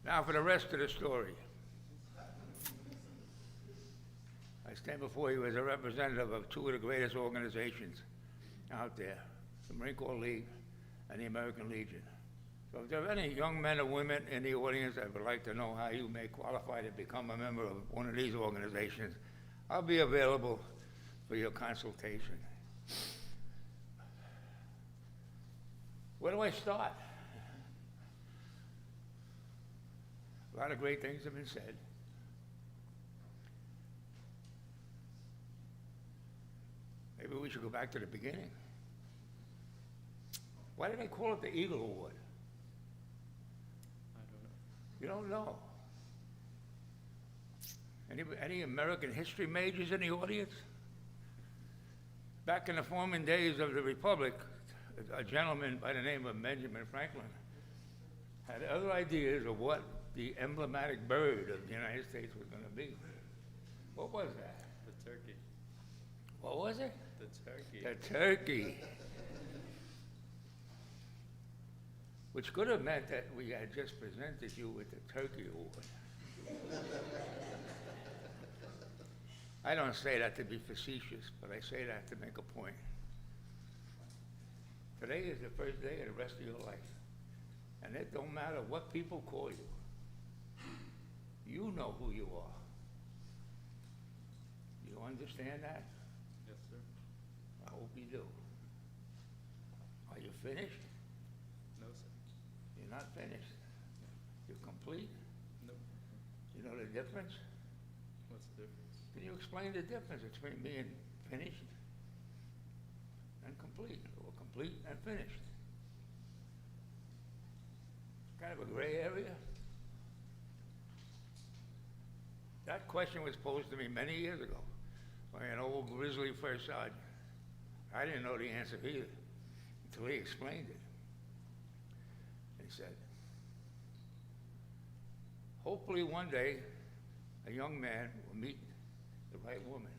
Now for the rest of the story. I stand before you as a representative of two of the greatest organizations out there, the Marine Corps League and the American Legion. So if there are any young men or women in the audience that would like to know how you may qualify to become a member of one of these organizations, I'll be available for your consultation. Where do I start? A lot of great things have been said. Maybe we should go back to the beginning. Why did they call it the Eagle Award? I don't know. You don't know? Any American history majors in the audience? Back in the forming days of the Republic, a gentleman by the name of Benjamin Franklin had other ideas of what the emblematic bird of the United States was going to be. What was that? The turkey. What was it? The turkey. The turkey. Which could have meant that we had just presented you with the Turkey Award. I don't say that to be facetious, but I say that to make a point. Today is the first day of the rest of your life. And it don't matter what people call you. You know who you are. You understand that? Yes, sir. I hope you do. Are you finished? No, sir. You're not finished. You're complete? Nope. You know the difference? What's the difference? Can you explain the difference between being finished and complete, or complete and finished? Kind of a gray area. That question was posed to me many years ago by an old grizzly first sergeant. I didn't know the answer either until he explained it. He said, hopefully one day a young man will meet the right woman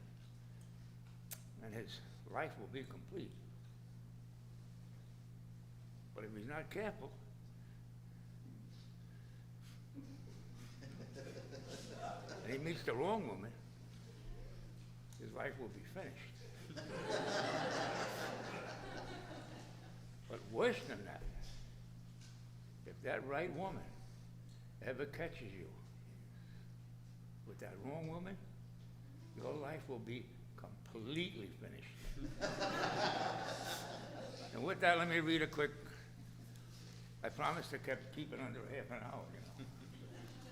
and his life will be complete. But if he's not careful, and he meets the wrong woman, his life will be finished. But worse than that, if that right woman ever catches you with that wrong woman, your life will be completely finished. And with that, let me read a quick, I promised to keep it under half an hour, you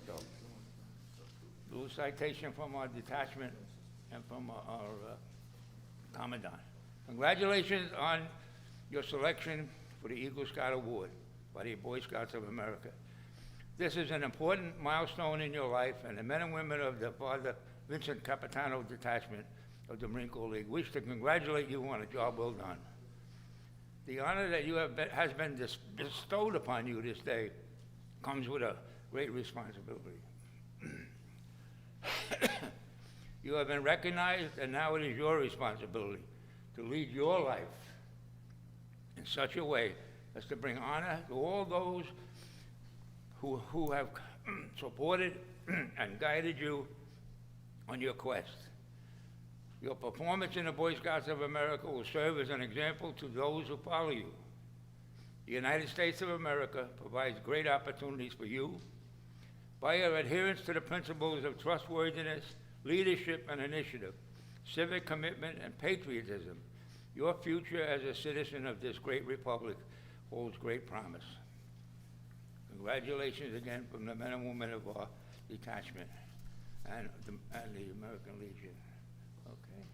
know. So, little citation from our detachment and from our commandant. Congratulations on your selection for the Eagle Scout Award by the Boy Scouts of America. This is an important milestone in your life, and the men and women of the Father Vincent Capitano Detachment of the Marine Corps League wish to congratulate you on a job well done. The honor that you has been bestowed upon you this day comes with a great responsibility. You have been recognized, and now it is your responsibility to lead your life in such a way as to bring honor to all those who have supported and guided you on your quest. Your performance in the Boy Scouts of America will serve as an example to those who follow you. The United States of America provides great opportunities for you. By your adherence to the principles of trustworthiness, leadership and initiative, civic commitment and patriotism, your future as a citizen of this great republic holds great promise. Congratulations again from the men and women of our detachment and the American Legion. Okay.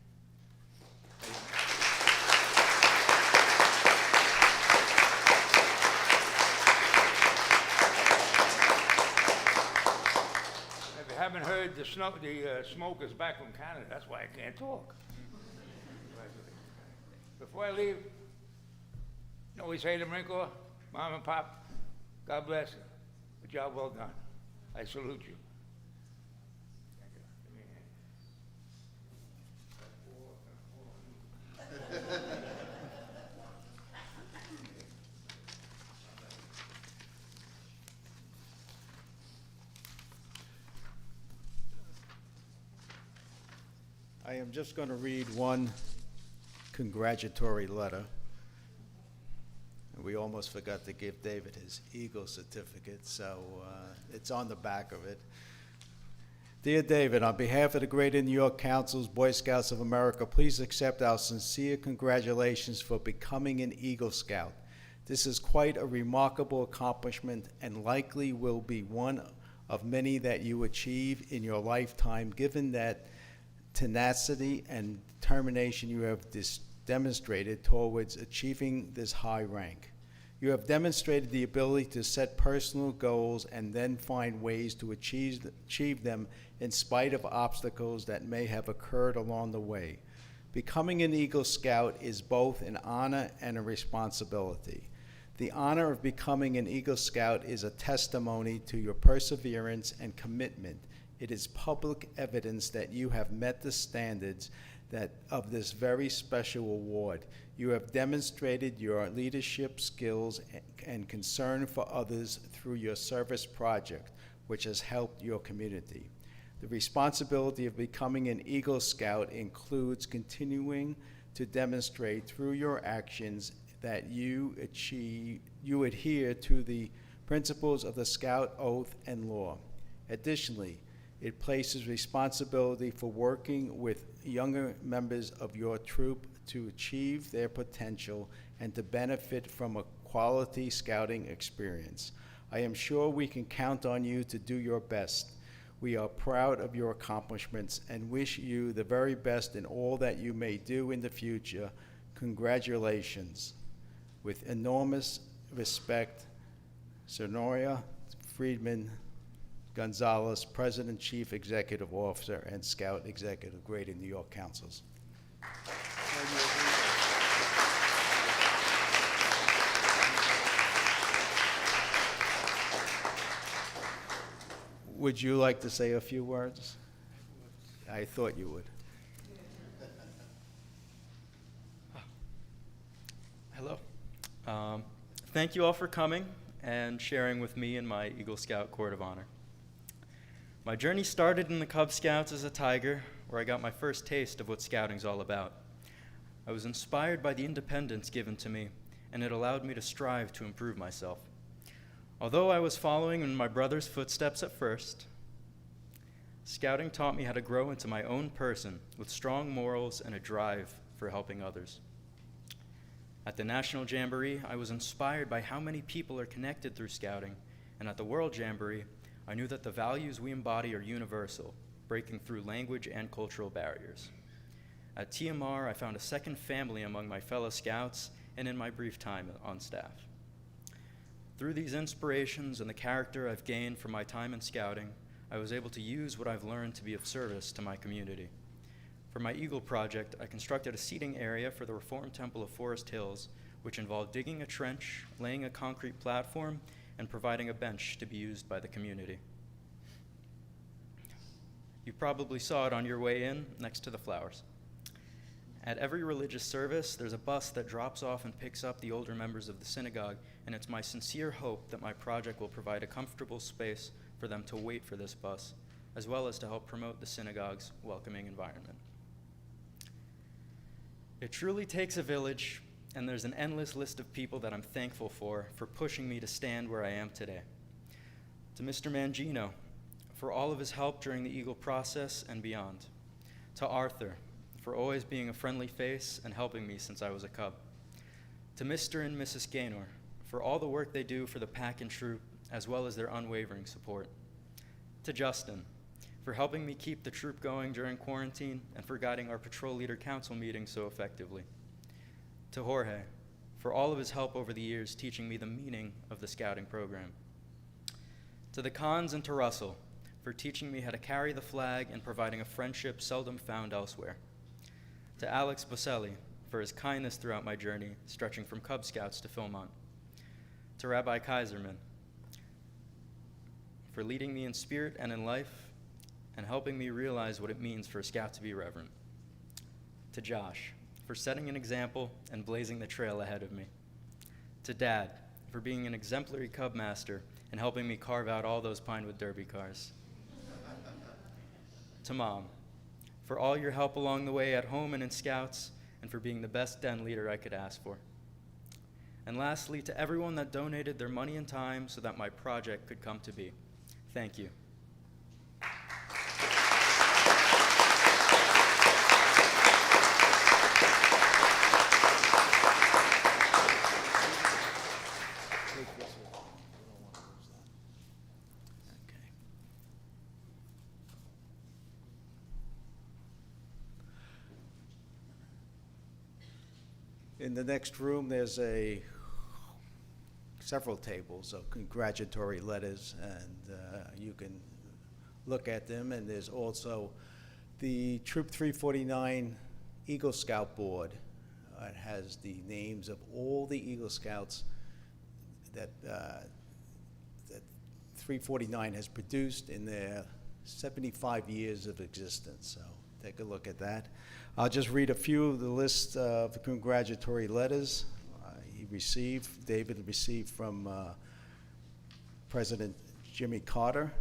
If you haven't heard, the smoke is back from Canada. That's why I can't talk. Before I leave, you know we say to Marine Corps, Mom and Pop, God bless you. A job well done. I salute you. I am just going to read one congratulatory letter. We almost forgot to give David his Eagle certificate, so it's on the back of it. Dear David, on behalf of the Greater New York Council's Boy Scouts of America, please accept our sincere congratulations for becoming an Eagle Scout. This is quite a remarkable accomplishment and likely will be one of many that you achieve in your lifetime, given that tenacity and determination you have demonstrated towards achieving this high rank. You have demonstrated the ability to set personal goals and then find ways to achieve them in spite of obstacles that may have occurred along the way. Becoming an Eagle Scout is both an honor and a responsibility. The honor of becoming an Eagle Scout is a testimony to your perseverance and commitment. It is public evidence that you have met the standards of this very special award. You have demonstrated your leadership skills and concern for others through your service project, which has helped your community. The responsibility of becoming an Eagle Scout includes continuing to demonstrate through your actions that you adhere to the principles of the Scout Oath and law. Additionally, it places responsibility for working with younger members of your troop to achieve their potential and to benefit from a quality scouting experience. I am sure we can count on you to do your best. We are proud of your accomplishments and wish you the very best in all that you may do in the future. Congratulations. With enormous respect, Sonoria Friedman Gonzalez, President, Chief Executive Officer, and Scout Executive, Greater New York Councils. Would you like to say a few words? I thought you would. Hello. Thank you all for coming and sharing with me in my Eagle Scout Court of Honor. My journey started in the Cub Scouts as a Tiger, where I got my first taste of what scouting's all about. I was inspired by the independence given to me, and it allowed me to strive to improve myself. Although I was following in my brother's footsteps at first, scouting taught me how to grow into my own person with strong morals and a drive for helping others. At the National Jamboree, I was inspired by how many people are connected through scouting, and at the World Jamboree, I knew that the values we embody are universal, breaking through language and cultural barriers. At TMR, I found a second family among my fellow scouts and in my brief time on staff. Through these inspirations and the character I've gained from my time in scouting, I was able to use what I've learned to be of service to my community. For my Eagle project, I constructed a seating area for the Reformed Temple of Forest Hills, which involved digging a trench, laying a concrete platform, and providing a bench to be used by the community. You probably saw it on your way in next to the flowers. At every religious service, there's a bus that drops off and picks up the older members of the synagogue, and it's my sincere hope that my project will provide a comfortable space for them to wait for this bus, as well as to help promote the synagogue's welcoming environment. It truly takes a village and there's an endless list of people that I'm thankful for pushing me to stand where I am today. To Mr. Mangino, for all of his help during the Eagle process and beyond. To Arthur, for always being a friendly face and helping me since I was a cub. To Mr. and Mrs. Gaynor, for all the work they do for the Pagan troop, as well as their unwavering support. To Justin, for helping me keep the troop going during quarantine and for guiding our patrol leader council meeting so effectively. To Jorge, for all of his help over the years teaching me the meaning of the scouting program. To the Khans and to Russell, for teaching me how to carry the flag and providing a friendship seldom found elsewhere. To Alex Boselli, for his kindness throughout my journey, stretching from Cub Scouts to Philmont. To Rabbi Kaiserman, for leading me in spirit and in life, and helping me realize what it means for a scout to be reverent. To Josh, for setting an example and blazing the trail ahead of me. To Dad, for being an exemplary Cub master and helping me carve out all those Pinewood Derby cars. To Mom, for all your help along the way at home and in Scouts, and for being the best den leader I could ask for. And lastly, to everyone that donated their money and time so that my project could come to be. Thank you. In the next room, there's several tables of congratulatory letters, and you can look at them. And there's also the Troop 349 Eagle Scout Board. It has the names of all the Eagle Scouts that 349 has produced in their 75 years of existence. So take a look at that. I'll just read a few of the list of congratulatory letters David received from President Jimmy Carter,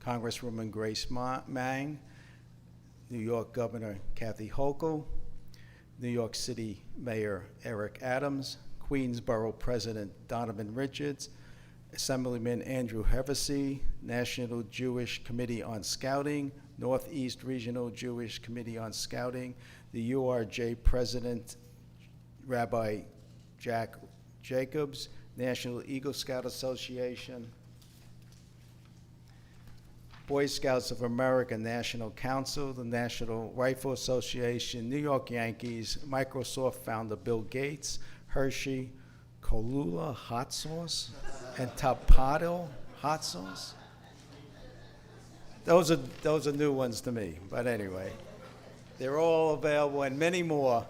Congresswoman Grace Mang, New York Governor Kathy Hochul, New York City Mayor Eric Adams, Queensborough President Donovan Richards, Assemblyman Andrew Hevesy, National Jewish Committee on Scouting, Northeast Regional Jewish Committee on Scouting, the URJ President Rabbi Jack Jacobs, National Eagle Scout Association, Boy Scouts of America National Council, the National Rifle Association, New York Yankees, Microsoft founder Bill Gates, Hershey, Cholula hot sauce, and Tapado hot sauce. Those are new ones to me, but anyway, they're all available and many more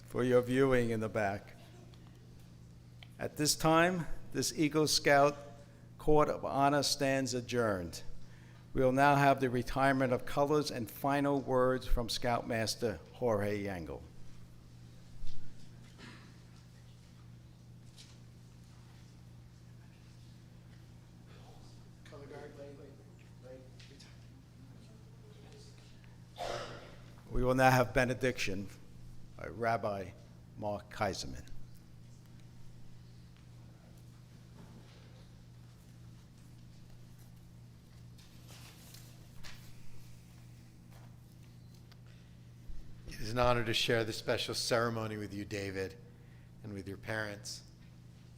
for your viewing in the back. At this time, this Eagle Scout Court of Honor stands adjourned. We will now have the retirement of colors and final words from Scoutmaster Jorge Yangle. We will now have benediction by Rabbi Mark Kaiserman. It is an honor to share this special ceremony with you, David, and with your parents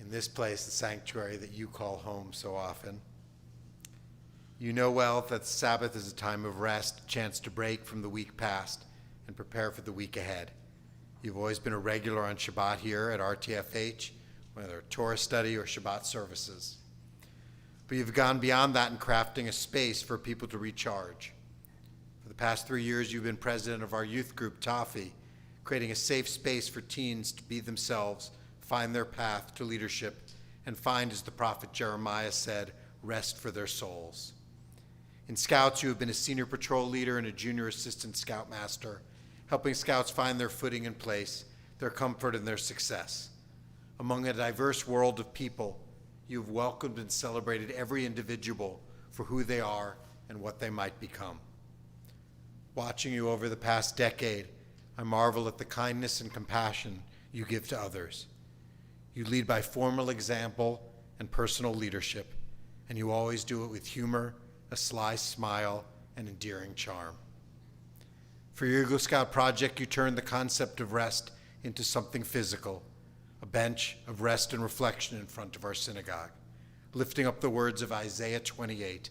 in this place, the sanctuary that you call home so often. You know well that Sabbath is a time of rest, a chance to break from the week past and prepare for the week ahead. You've always been a regular on Shabbat here at RTFH, whether Torah study or Shabbat services. But you've gone beyond that in crafting a space for people to recharge. For the past 3 years, you've been president of our youth group, Tafi, creating a safe space for teens to be themselves, find their path to leadership, and find, as the prophet Jeremiah said, rest for their souls. In Scouts, you have been a senior patrol leader and a junior assistant scoutmaster, helping Scouts find their footing and place, their comfort and their success. Among a diverse world of people, you have welcomed and celebrated every individual for who they are and what they might become. Watching you over the past decade, I marvel at the kindness and compassion you give to others. You lead by formal example and personal leadership, and you always do it with humor, a sly smile, and endearing charm. For your Eagle Scout project, you turned the concept of rest into something physical, a bench of rest and reflection in front of our synagogue, lifting up the words of Isaiah 28.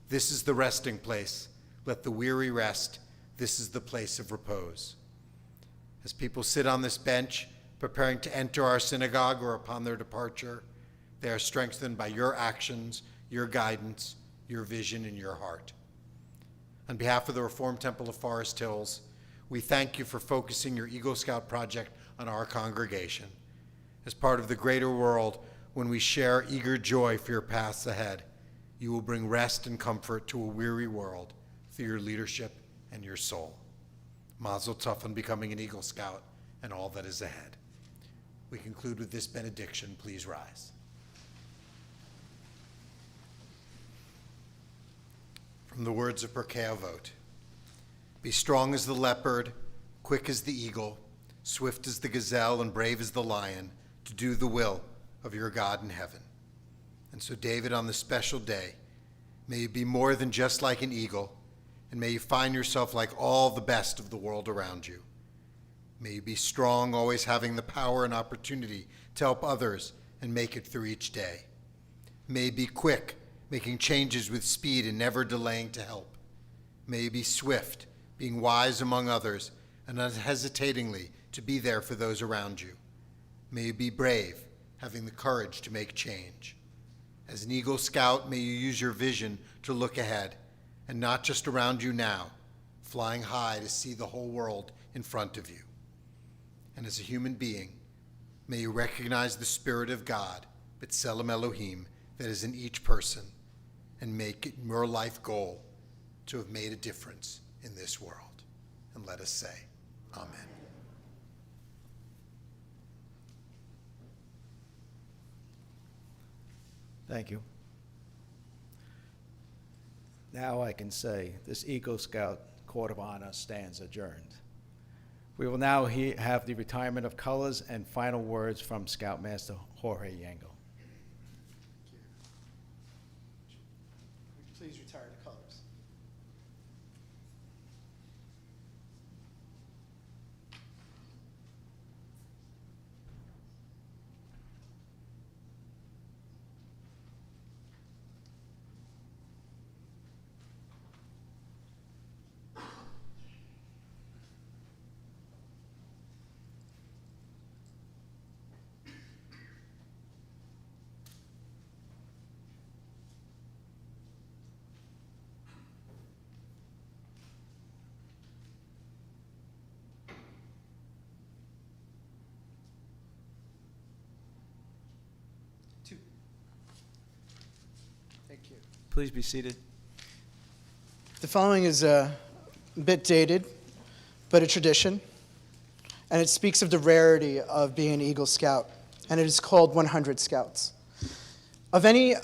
This is the resting place. Let the weary rest. This is the place of repose. As people sit on this bench, preparing to enter our synagogue or upon their departure, they are strengthened by your actions, your guidance, your vision, and your heart. On behalf of the Reformed Temple of Forest Hills, we thank you for focusing your Eagle Scout project on our congregation. As part of the greater world, when we share eager joy for your paths ahead, you will bring rest and comfort to a weary world through your leadership and your soul. Mazel tov on becoming an Eagle Scout and all that is ahead. We conclude with this benediction. Please rise. From the words of Pirkei Avot, be strong as the leopard, quick as the eagle, swift as the gazelle, and brave as the lion, to do the will of your God in heaven. And so, David, on this special day, may you be more than just like an eagle, and may you find yourself like all the best of the world around you. May you be strong, always having the power and opportunity to help others and make it through each day. May you be quick, making changes with speed and never delaying to help. May you be swift, being wise among others, and unhesitatingly to be there for those around you. May you be brave, having the courage to make change. As an Eagle Scout, may you use your vision to look ahead, and not just around you now, flying high to see the whole world in front of you. And as a human being, may you recognize the Spirit of God, B'Tselem Elohim, that is in each person, and make it your life goal to have made a difference in this world. And let us say, Amen. Thank you. Now I can say this Eagle Scout Court of Honor stands adjourned. We will now have the retirement of colors and final words from Scoutmaster Jorge Yango. Please retire the colors. Thank you. Please be seated. The following is a bit dated, but a tradition, and it speaks of the rarity of being an Eagle Scout, and it is called 100 Scouts. Of any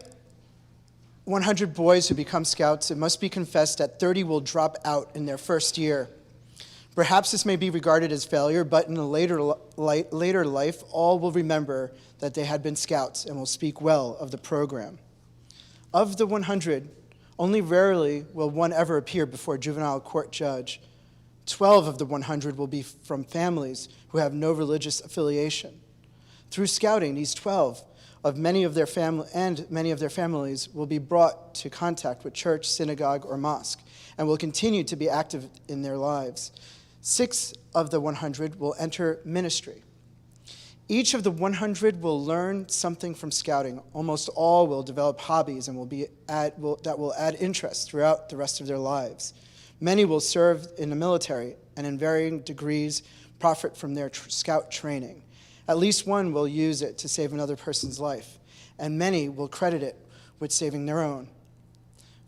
100 boys who become Scouts, it must be confessed that 30 will drop out in their first year. Perhaps this may be regarded as failure, but in a later life, all will remember that they had been Scouts and will speak well of the program. Of the 100, only rarely will one ever appear before a juvenile court judge. 12 of the 100 will be from families who have no religious affiliation. Through scouting, these 12 of many of their families will be brought to contact with church, synagogue, or mosque, and will continue to be active in their lives. 6 of the 100 will enter ministry. Each of the 100 will learn something from scouting. Almost all will develop hobbies and that will add interest throughout the rest of their lives. Many will serve in the military and in varying degrees profit from their scout training. At least one will use it to save another person's life, and many will credit it with saving their own.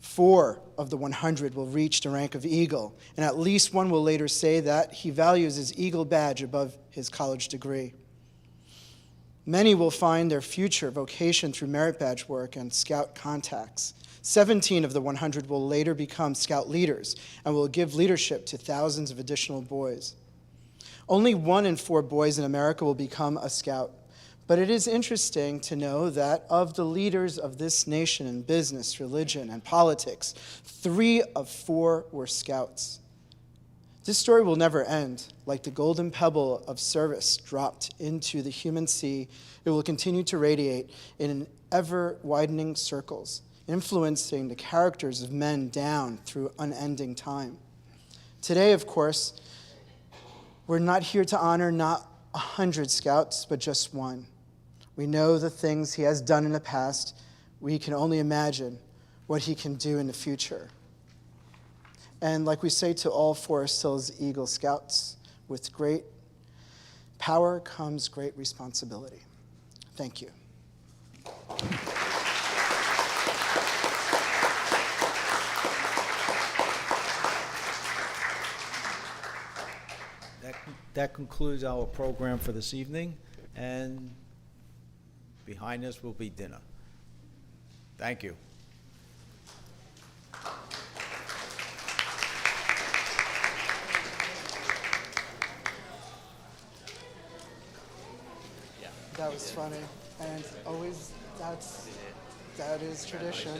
4 of the 100 will reach the rank of Eagle, and at least one will later say that he values his Eagle badge above his college degree. Many will find their future vocation through merit badge work and scout contacts. 17 of the 100 will later become scout leaders and will give leadership to thousands of additional boys. Only 1 in 4 boys in America will become a scout. But it is interesting to know that of the leaders of this nation in business, religion, and politics, 3 of 4 were scouts. This story will never end. Like the golden pebble of service dropped into the human sea, it will continue to radiate in ever-widening circles, influencing the characters of men down through unending time. Today, of course, we're not here to honor not 100 scouts, but just 1. We know the things he has done in the past. We can only imagine what he can do in the future. And like we say to all Forest Hills Eagle Scouts, with great power comes great responsibility. Thank you. That concludes our program for this evening, and behind us will be dinner. Thank you. That was funny, and always that is tradition.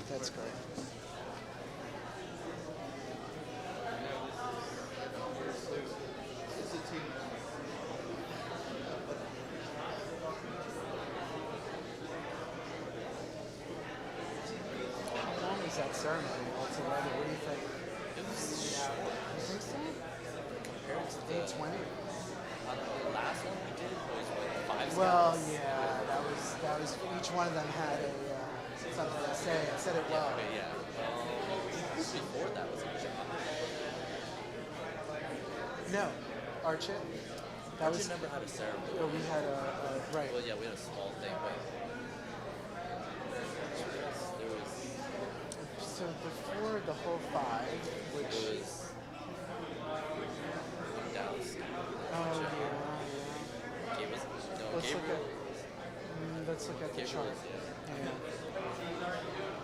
That's great. How long was that ceremony altogether? What do you think? It was You think so? compared to Day 20? the last one we did was what, 5 Well, scouts? yeah, that was each one of them had a something to say. I said it well. Okay, yeah. Before that was a job. No, Archit. That Archit was never had a ceremony. Oh, we had a right. Well, yeah, we had a small thing, but there was So before the whole 5, which it was Dallas. oh yeah. Gabriel's, no, Let's Gabriel. look at the Gabriel chart. was, yeah. Yeah.